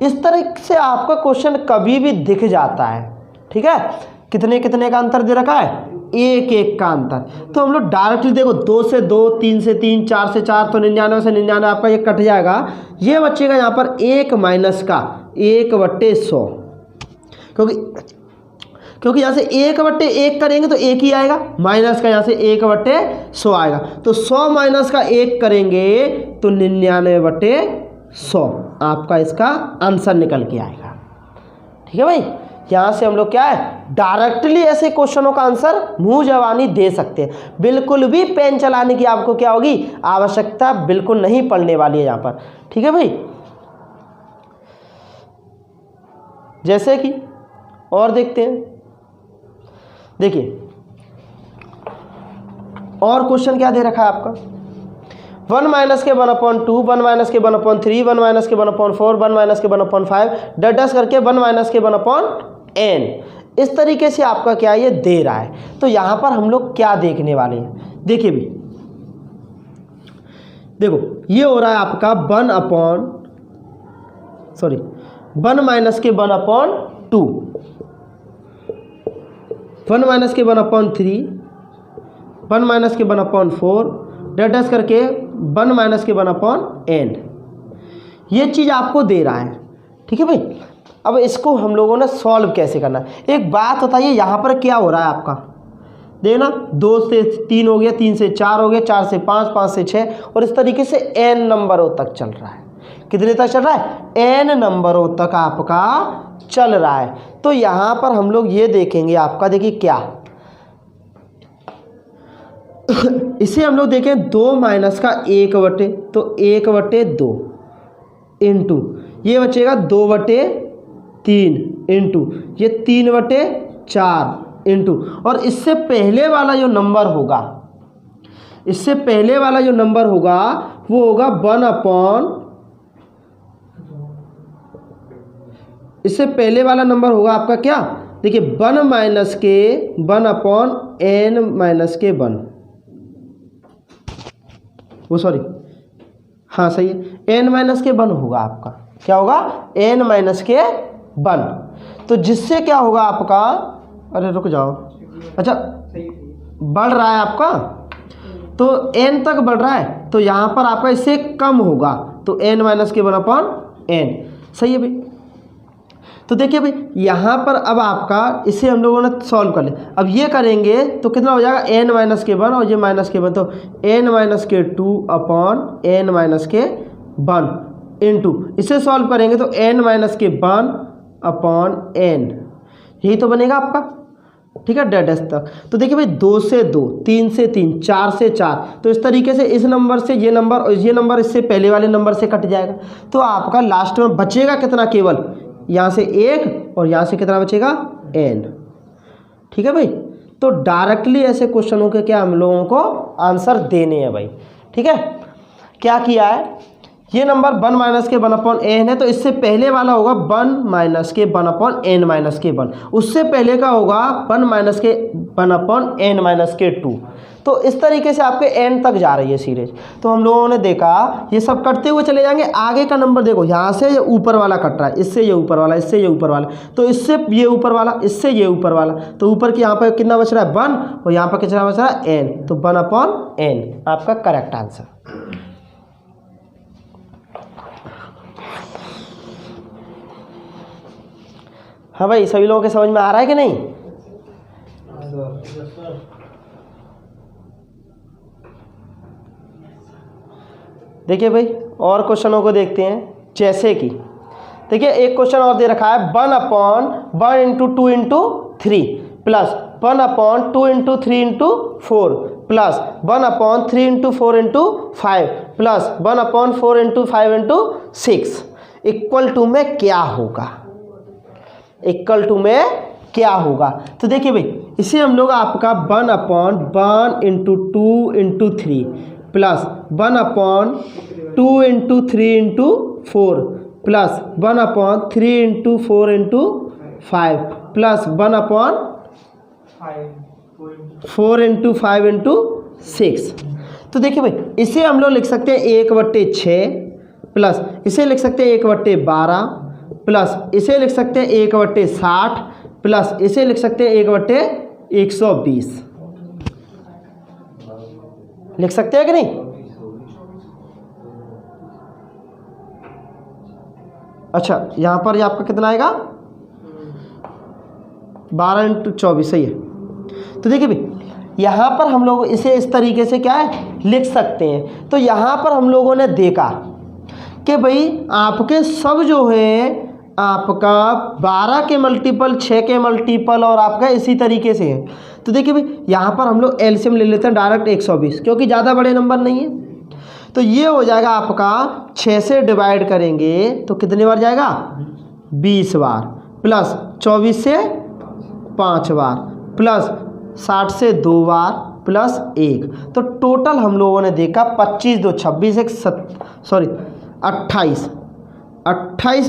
B: इस तरह से आपका क्वेश्चन कभी भी दिख जाता है। ठीक है, कितने कितने का अंतर दे रखा है? 1 का अंतर। तो हम लोग डायरेक्टली देखो 2 से 2, 3 से 3, 4 से 4, तो 99 से 99 आपका ये कट जाएगा। ये बचेगा यहाँ पर 1 माइनस का 1/100, क्योंकि यहाँ से 1/1 करेंगे तो 1 ही आएगा, माइनस का यहाँ से 1/100 आएगा। तो 100 माइनस का 1 करेंगे तो 99/100 आपका इसका आंसर निकल के आएगा। ठीक है भाई, यहाँ से हम लोग क्या है डायरेक्टली ऐसे क्वेश्चनों का आंसर मुंह जवानी दे सकते हैं। बिल्कुल भी पेन चलाने की आपको क्या होगी आवश्यकता बिल्कुल नहीं पड़ने वाली है यहाँ पर। ठीक है भाई, जैसे कि और देखते हैं, देखिए और क्वेश्चन क्या दे रखा है आपका 1 माइनस के 1/2, 1 माइनस के 1/3, 1 माइनस के 1/4, 1 माइनस के 1/5 डैश करके 1 माइनस के 1/n। इस तरीके से आपका क्या ये दे रहा है। तो यहाँ पर हम लोग क्या देखने वाले हैं, देखिए भी देखो ये हो रहा है आपका 1 माइनस के 1/2 1 माइनस के 1/3, 1 माइनस के 1/4, डेट करके 1 माइनस के 1/n। ये चीज़ आपको दे रहा है, ठीक है भाई। अब इसको हम लोगों ने सॉल्व कैसे करना है, एक बात बताइए, यहाँ पर क्या हो रहा है आपका, देखना 2 से 3 हो गया, 3 से 4 हो गया, 4 से 5, 5 से 6, और इस तरीके से n नंबरों तक चल रहा है। कितने तक चल रहा है? n नंबरों तक आपका चल रहा है। तो यहाँ पर हम लोग ये देखेंगे आपका, देखिए क्या इसे हम लोग देखें 2 माइनस का 1/, तो 1/2 इंटू ये बचेगा 2/3 इंटू ये 3/4 इंटू, और इससे पहले वाला जो नंबर होगा, इससे पहले वाला जो नंबर होगा वो होगा 1/, इससे पहले वाला नंबर होगा आपका क्या, देखिए 1 माइनस के 1/n माइनस के 1, वो सॉरी हाँ सही है, n माइनस के 1 होगा आपका, क्या होगा, n माइनस के 1। तो जिससे क्या होगा आपका, अरे रुक जाओ, अच्छा बढ़ रहा है आपका, तो n तक बढ़ रहा है, तो यहाँ पर आपका इससे कम होगा, तो n माइनस के 1/n, सही है भाई। तो देखिए भाई यहाँ पर अब आपका इसे हम लोगों ने सॉल्व कर लिया, अब ये करेंगे तो कितना हो जाएगा, n माइनस के 1 और ये माइनस के 1, तो n माइनस के 2/n माइनस के 1 इंटू, इसे सॉल्व करेंगे तो n माइनस के 1/n, यही तो बनेगा आपका, ठीक है, डेडेस तक। तो देखिए भाई 2 से 2, 3 से 3, 4 से 4, तो इस तरीके से इस नंबर से ये नंबर और ये नंबर इससे पहले वाले नंबर से कट जाएगा, तो आपका लास्ट में बचेगा कितना, केवल यहाँ से 1 और यहाँ से कितना बचेगा, n, ठीक है भाई। तो डायरेक्टली ऐसे क्वेश्चनों के क्या हम लोगों को आंसर देने हैं भाई, ठीक है। क्या किया है, ये नंबर 1 माइनस के 1/n है, तो इससे पहले वाला होगा 1 माइनस के 1/n माइनस के 1, उससे पहले का होगा 1 माइनस के 1/n माइनस के 2, तो इस तरीके से आपके n तक जा रही है सीरीज। तो हम लोगों ने देखा ये सब कटते हुए चले जाएंगे, आगे का नंबर देखो, यहाँ से ये ऊपर वाला कट रहा है, इससे ये ऊपर वाला, इससे ये ऊपर वाला, तो इससे ये ऊपर वाला, इससे ये ऊपर वाला, तो ऊपर की यहाँ पर कितना बच रहा है 1, और यहाँ पर कितना बच रहा है n, तो 1/n आपका करेक्ट आंसर। हाँ भाई, सभी लोगों के समझ में आ रहा है कि नहीं? देखिए भाई और क्वेश्चनों को देखते हैं, जैसे कि देखिए एक क्वेश्चन और दे रखा है 1/1 into 2 into 3 plus 1/2 into 3 into 4 plus 1/3 into 4 into 5 plus 1/4 into 5 into 6 equal to में क्या होगा, इक्वल टू में क्या होगा। तो देखिए भाई इसे हम लोग आपका 1/1 into 2 into 3 plus 1/2 into 3 into 4 plus 1/3 into 4 into 5 plus 1/4 into 5 into 6। तो देखिए भाई इसे हम लोग लिख सकते हैं 1/6 प्लस इसे लिख सकते हैं 1/12 प्लस इसे लिख सकते हैं 1/60 प्लस इसे लिख सकते हैं 1/120 लिख सकते हैं कि नहीं। अच्छा यहाँ पर आपका कितना आएगा 12 इंटू 24 सही है। तो देखिए भाई यहाँ पर हम लोग इसे इस तरीके से क्या है लिख सकते हैं। तो यहाँ पर हम लोगों ने देखा कि भाई आपके सब जो है आपका 12 के मल्टीपल 6 के मल्टीपल और आपका इसी तरीके से है। तो देखिए भाई यहाँ पर हम लोग एलसीएम ले लेते हैं डायरेक्ट 120 क्योंकि ज़्यादा बड़े नंबर नहीं है। तो ये हो जाएगा आपका 6 से डिवाइड करेंगे तो कितने बार जाएगा 20 बार प्लस 24 से 5 बार प्लस 60 से 2 बार प्लस 1। तो टोटल हम लोगों ने देखा 25 2 26 28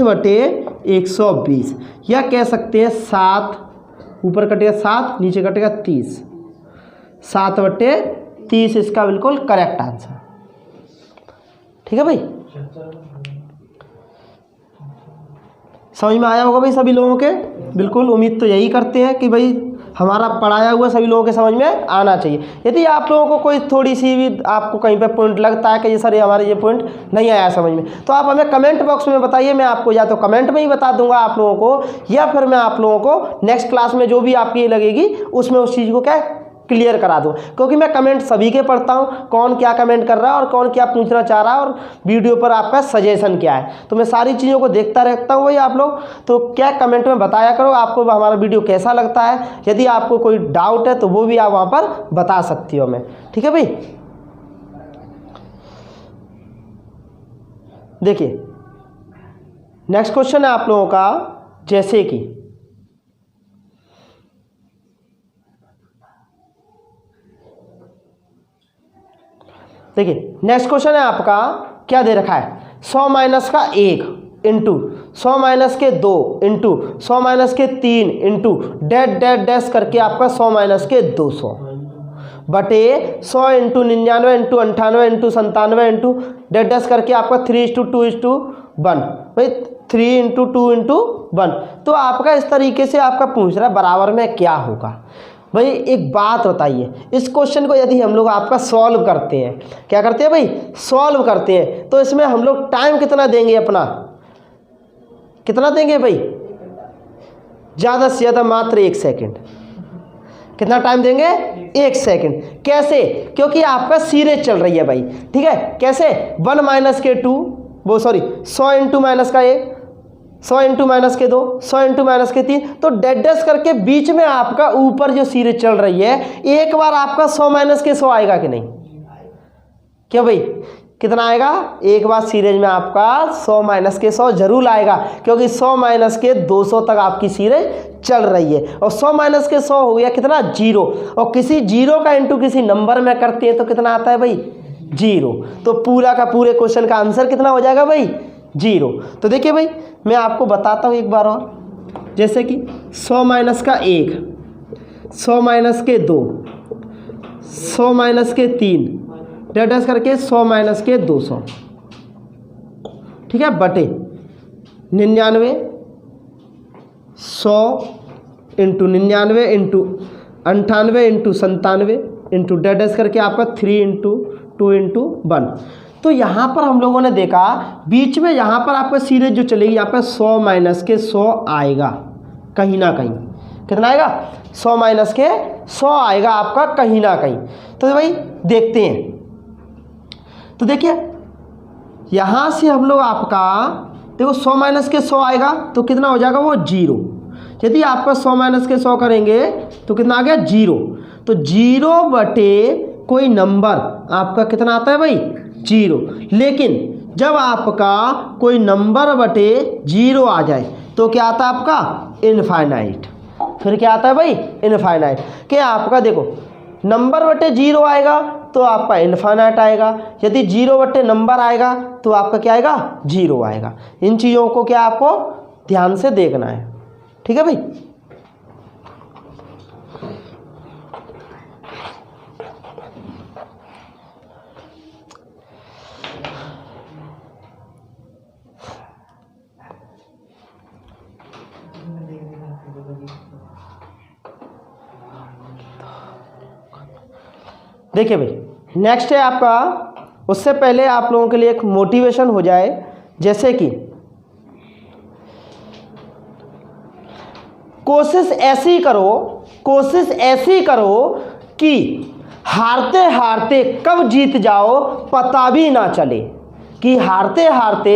B: बटे 120 या कह सकते हैं 7 ऊपर कटेगा 7 नीचे कटेगा 30 7 बटे 30 इसका बिल्कुल करेक्ट आंसर। ठीक है भाई समझ में आया होगा भाई सभी लोगों के। बिल्कुल उम्मीद तो यही करते हैं कि भाई हमारा पढ़ाया हुआ सभी लोगों के समझ में आना चाहिए। यदि आप लोगों को कोई थोड़ी सी भी आपको कहीं पे पॉइंट लगता है कि ये सर ये हमारे ये पॉइंट नहीं आया समझ में, तो आप हमें कमेंट बॉक्स में बताइए। मैं आपको या तो कमेंट में ही बता दूंगा आप लोगों को, या फिर मैं आप लोगों को नेक्स्ट क्लास में जो भी आपकी लगेगी उसमें उस चीज़ को क्या क्लियर करा दूँ, क्योंकि मैं कमेंट सभी के पढ़ता हूँ, कौन क्या कमेंट कर रहा है और कौन क्या पूछना चाह रहा है और वीडियो पर आपका सजेशन क्या है, तो मैं सारी चीज़ों को देखता रहता हूँ। वही आप लोग तो क्या कमेंट में बताया करो आपको हमारा वीडियो कैसा लगता है। यदि आपको कोई डाउट है तो वो भी आप वहाँ पर बता सकती हो मैं, ठीक है भाई। देखिए नेक्स्ट क्वेश्चन है आप लोगों का, जैसे कि देखिए नेक्स्ट क्वेश्चन है आपका, क्या दे रखा है 100 माइनस का 1 इंटू 100 माइनस के 2 इंटू 100 माइनस के 3 इंटू डैट डैट डैश करके आपका 100 माइनस के 200 बटे 100 into 99 into 98 into 97 into that dash करके आपका 3:2:1 भाई 3 इंटू 2 इंटू 1। तो आपका इस तरीके से आपका पूछ रहा है बराबर में क्या होगा। भाई एक बात बताइए, इस क्वेश्चन को यदि हम लोग आपका सॉल्व करते हैं, क्या करते हैं भाई सॉल्व करते हैं, तो इसमें हम लोग टाइम कितना देंगे अपना, कितना देंगे भाई, ज़्यादा से ज़्यादा मात्र 1 सेकेंड। कितना टाइम देंगे 1 सेकेंड। कैसे, क्योंकि आपका सीरीज चल रही है भाई, ठीक है। कैसे 1 माइनस के 2 वो सॉरी 100 इंटू माइनस का 1 100 इंटू माइनस के 2 100 इंटू माइनस के 3, तो डेड डैश करके बीच में आपका ऊपर जो सीरीज चल रही है, एक बार आपका 100 माइनस के 100 आएगा कि नहीं, क्यों भाई कितना आएगा, एक बार सीरीज में आपका 100 माइनस के 100 जरूर आएगा, क्योंकि 100 माइनस के 200 तक आपकी सीरीज चल रही है। और 100 माइनस के 100 हो गया कितना 0, और किसी 0 का इंटू किसी नंबर में करते हैं तो कितना आता है भाई 0, तो पूरा का पूरे क्वेश्चन का आंसर कितना हो जाएगा भाई 0। तो देखिए भाई मैं आपको बताता हूँ एक बार और, जैसे कि 100 माइनस का 1 100 माइनस के 2 100 माइनस के 3 डैश करके 100 माइनस के 200, ठीक है, बटे 99 100 into 99 into 98 into 97 into dash करके आपका 3 इंटू 2 इंटू 1। तो यहाँ पर हम लोगों ने देखा बीच में यहाँ पर आपका सीरीज जो चलेगी यहाँ पर 100 माइनस के 100 आएगा कहीं ना कहीं, कितना आएगा 100 माइनस के 100 आएगा आपका कहीं ना कहीं। तो भाई देखते हैं, तो देखिए यहाँ से हम लोग आपका देखो 100 माइनस के 100 आएगा तो कितना हो जाएगा वो 0। यदि आपका 100 माइनस के 100 करेंगे तो कितना आ गया 0, तो 0 बटे कोई नंबर आपका कितना आता है भाई 0। लेकिन जब आपका कोई नंबर बटे 0 आ जाए तो क्या आता है आपका इनफाइनाइट। फिर क्या आता है भाई इनफाइनाइट, कि आपका देखो नंबर बटे 0 आएगा तो आपका इनफाइनाइट आएगा, यदि 0 बटे नंबर आएगा तो आपका क्या आएगा 0 आएगा। इन चीज़ों को क्या आपको ध्यान से देखना है, ठीक है भाई। देखिए भाई नेक्स्ट है आपका, उससे पहले आप लोगों के लिए एक मोटिवेशन हो जाए, जैसे कि कोशिश ऐसी करो कि हारते हारते कब जीत जाओ पता भी ना चले, कि हारते हारते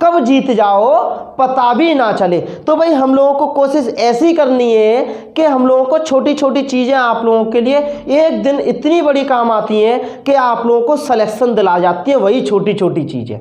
B: कब जीत जाओ पता भी ना चले। तो भाई हम लोगों को कोशिश ऐसी करनी है कि हम लोगों को छोटी छोटी चीज़ें आप लोगों के लिए एक दिन इतनी बड़ी काम आती हैं कि आप लोगों को सिलेक्शन दिला जाती है, वही छोटी छोटी चीज़ें।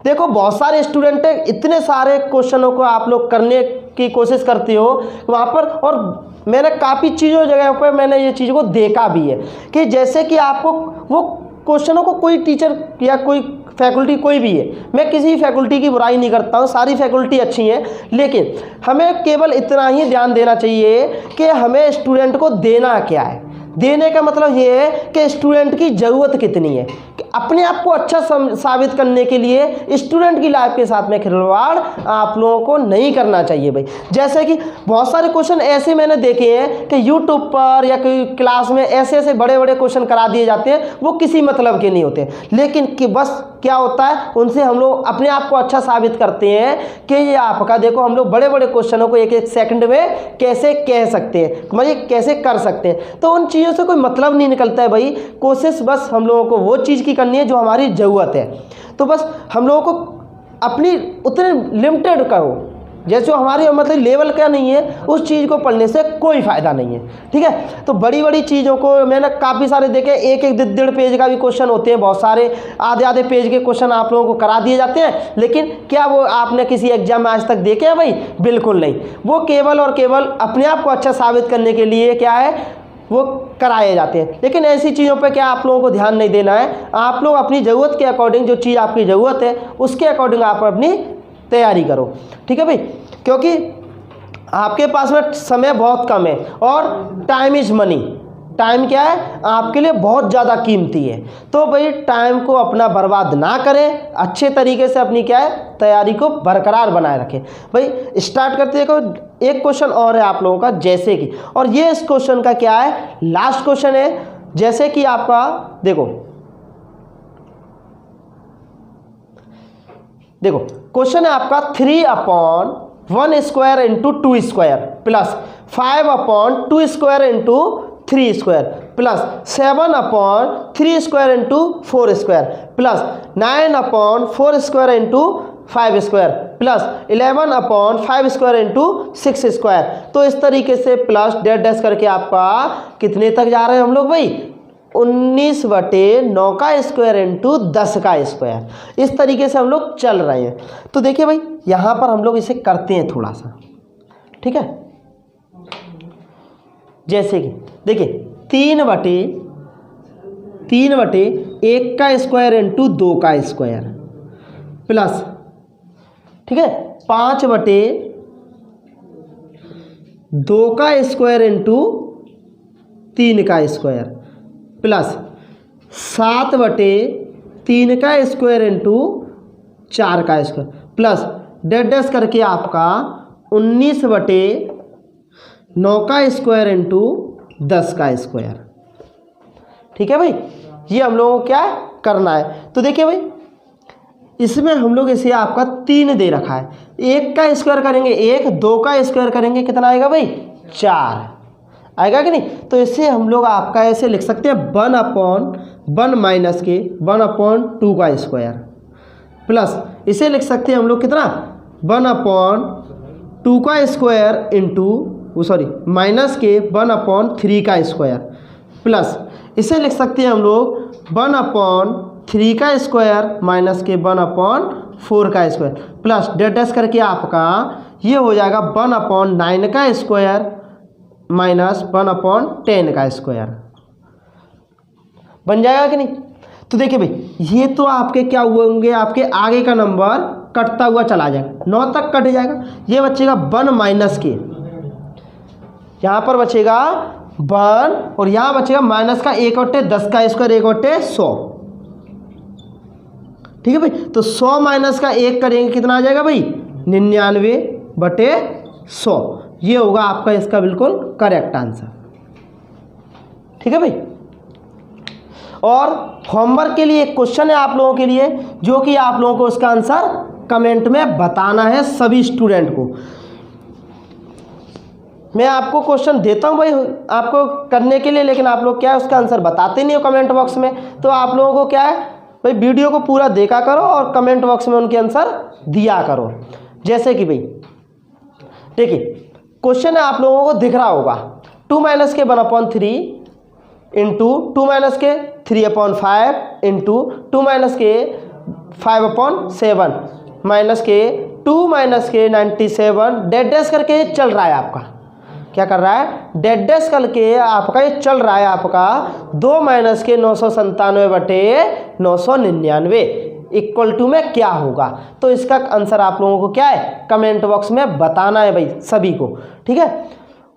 B: देखो बहुत सारे स्टूडेंट हैं, इतने सारे क्वेश्चनों को आप लोग करने की कोशिश करते हो वहाँ पर, और मैंने काफ़ी चीज़ों जगह पर मैंने ये चीज़ को देखा भी है कि जैसे कि आपको वो क्वेश्चनों को कोई टीचर या कोई फैकल्टी कोई भी है, मैं किसी फैकल्टी की बुराई नहीं करता हूँ, सारी फैकल्टी अच्छी हैं, लेकिन हमें केवल इतना ही ध्यान देना चाहिए कि हमें स्टूडेंट को देना क्या है। देने का मतलब ये है कि स्टूडेंट की ज़रूरत कितनी है, कि अपने आप को अच्छा साबित करने के लिए स्टूडेंट की लाइफ के साथ में खिलवाड़ आप लोगों को नहीं करना चाहिए भाई। जैसे कि बहुत सारे क्वेश्चन ऐसे मैंने देखे हैं कि यूट्यूब पर या कोई क्लास में ऐसे ऐसे बड़े बड़े क्वेश्चन करा दिए जाते हैं, वो किसी मतलब के नहीं होते, लेकिन कि बस क्या होता है, उनसे हम लोग अपने आप को अच्छा साबित करते हैं कि ये आपका देखो हम लोग बड़े बड़े क्वेश्चनों को एक एक सेकंड में कैसे कह सकते हैं, मतलब कैसे कर सकते हैं। तो उन चीज़ों से कोई मतलब नहीं निकलता है भाई। कोशिश बस हम लोगों को वो चीज़ की करनी है जो हमारी ज़रूरत है। तो बस हम लोगों को अपनी उतने लिमिटेड करो, जैसे हमारे मतलब लेवल क्या नहीं है, उस चीज़ को पढ़ने से कोई फ़ायदा नहीं है, ठीक है। तो बड़ी बड़ी चीज़ों को मैंने काफ़ी सारे देखे, एक एक डेढ़ पेज का भी क्वेश्चन होते हैं, बहुत सारे आधे आधे पेज के क्वेश्चन आप लोगों को करा दिए जाते हैं, लेकिन क्या वो आपने किसी एग्जाम में आज तक देखे हैं भाई? बिल्कुल नहीं। वो केवल और केवल अपने आप को अच्छा साबित करने के लिए क्या है, वो कराए जाते हैं। लेकिन ऐसी चीज़ों पे क्या आप लोगों को ध्यान नहीं देना है। आप लोग अपनी ज़रूरत के अकॉर्डिंग, जो चीज़ आपकी ज़रूरत है उसके अकॉर्डिंग आप अपनी तैयारी करो, ठीक है भाई। क्योंकि आपके पास में समय बहुत कम है और टाइम इज़ मनी। टाइम क्या है, आपके लिए बहुत ज़्यादा कीमती है। तो भाई टाइम को अपना बर्बाद ना करें, अच्छे तरीके से अपनी क्या है तैयारी को बरकरार बनाए रखें। भाई स्टार्ट करते देखो, एक क्वेश्चन और है आप लोगों का, जैसे कि, और ये इस क्वेश्चन का क्या है, लास्ट क्वेश्चन है। जैसे कि आपका देखो क्वेश्चन है आपका 3/1 square into 2 square plus 5/2 square into 3 square plus 7/3 square into 4 square plus 9/4 square into 5 square plus 11/5 square into 6 square. तो इस तरीके से प्लस डेट डैश करके आपका कितने तक जा रहे हैं हम लोग भाई, 19/9 का स्क्वायर इंटू 10 का स्क्वायर। इस तरीके से हम लोग चल रहे हैं। तो देखिए भाई यहाँ पर हम लोग इसे करते हैं थोड़ा सा, ठीक है। जैसे कि देखिए 3/1 का स्क्वायर इंटू 2 का स्क्वायर प्लस, ठीक है, 5/2 का स्क्वायर इंटू 3 का स्क्वायर प्लस 7/3 का स्क्वायर इंटू 4 का स्क्वायर प्लस डेट डैश करके आपका 19/9 का स्क्वायर इंटू 10 का स्क्वायर, ठीक है भाई। ये हम लोगों को क्या करना है। तो देखिए भाई इसमें हम लोग इसे आपका 3 दे रखा है, 1 का स्क्वायर करेंगे 1, 2 का स्क्वायर करेंगे कितना आएगा भाई 4 आएगा कि नहीं। तो इसे हम लोग आपका ऐसे लिख सकते हैं 1/1 माइनस के 1/2 का स्क्वायर प्लस इसे लिख सकते हैं हम लोग कितना 1/2 का स्क्वायर इंटू माइनस के 1/3 का स्क्वायर प्लस इसे लिख सकते हैं हम लोग 1/3 का स्क्वायर माइनस के 1/4 का स्क्वायर प्लस डेट डैश करके आपका ये हो जाएगा 1/9 का स्क्वायर माइनस 1/10 का स्क्वायर बन जाएगा कि नहीं। तो देखिए भाई ये तो आपके क्या होंगे, आपके आगे का नंबर कटता हुआ चला जाएगा, 9 तक कट जाएगा। ये बचेगा 1 माइनस के, यहाँ पर बचेगा 1 और यहाँ बचेगा माइनस का 1/10 का स्क्वायर 1/100, ठीक है भाई। तो 100 माइनस का 1 करेंगे कितना आ जाएगा भाई 99/100। ये होगा आपका इसका बिल्कुल करेक्ट आंसर, ठीक है भाई। और होमवर्क के लिए एक क्वेश्चन है आप लोगों के लिए, जो कि आप लोगों को उसका आंसर कमेंट में बताना है सभी स्टूडेंट को। मैं आपको क्वेश्चन देता हूं भाई आपको करने के लिए, लेकिन आप लोग क्या है उसका आंसर बताते नहीं हो कमेंट बॉक्स में। तो आप लोगों को क्या है भाई वीडियो को पूरा देखा करो और कमेंट बॉक्स में उनके आंसर दिया करो। जैसे कि भाई देखिए क्वेश्चन है आप लोगों को दिख रहा होगा 2 माइनस के 1/3 इंटू 2 माइनस के 3/5 इंटू 2 माइनस के 5/7 माइनस के 2 माइनस के 97 डेट डैश करके चल रहा है आपका। क्या कर रहा है डेट डैश करके आपका ये चल रहा है आपका 2 माइनस के 997/999 इक्वल टू में क्या होगा। तो इसका आंसर आप लोगों को क्या है कमेंट बॉक्स में बताना है भाई सभी को, ठीक है।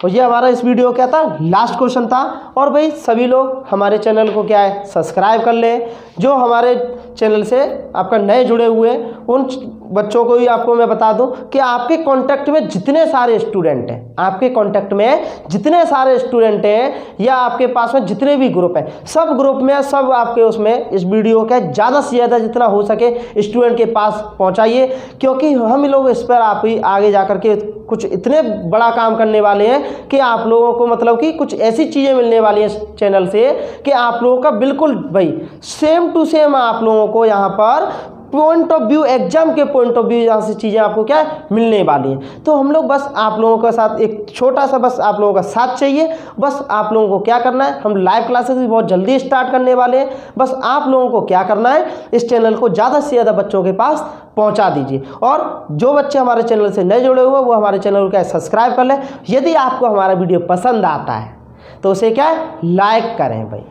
B: और ये हमारा इस वीडियो क्या था, लास्ट क्वेश्चन था। और भाई सभी लोग हमारे चैनल को क्या है, सब्सक्राइब कर लें। जो हमारे चैनल से आपका नए जुड़े हुए उन बच्चों को ही आपको मैं बता दूं कि आपके कांटेक्ट में जितने सारे स्टूडेंट हैं, आपके कांटेक्ट में जितने सारे स्टूडेंट हैं या आपके पास में जितने भी ग्रुप हैं, सब ग्रुप में सब आपके उसमें इस वीडियो का ज़्यादा से ज़्यादा जितना हो सके स्टूडेंट के पास पहुंचाइए, क्योंकि हम लोग इस पर आप ही आगे जा कर के कुछ इतने बड़ा काम करने वाले हैं कि आप लोगों को मतलब कि कुछ ऐसी चीज़ें मिलने वाली हैं इस चैनल से कि आप लोगों का बिल्कुल भाई सेम टू सेम आप लोगों को यहाँ पर पॉइंट ऑफ व्यू, एग्जाम के पॉइंट ऑफ व्यू यहाँ से चीज़ें आपको क्या मिलने वाली हैं। तो हम लोग बस आप लोगों के साथ एक छोटा सा बस आप लोगों का साथ चाहिए। बस आप लोगों को क्या करना है, हम लाइव क्लासेस भी बहुत जल्दी स्टार्ट करने वाले हैं। बस आप लोगों को क्या करना है, इस चैनल को ज़्यादा से ज़्यादा बच्चों के पास पहुंचा दीजिए। और जो बच्चे हमारे चैनल से नए जुड़े हुए वो हमारे चैनल को क्या सब्सक्राइब कर लें। यदि आपको हमारा वीडियो पसंद आता है तो उसे क्या है, लाइक करें भाई,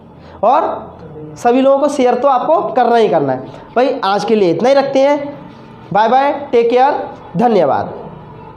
B: और सभी लोगों को शेयर तो आपको करना ही करना है भाई। आज के लिए इतना ही रखते हैं। बाय बाय, टेक केयर, धन्यवाद।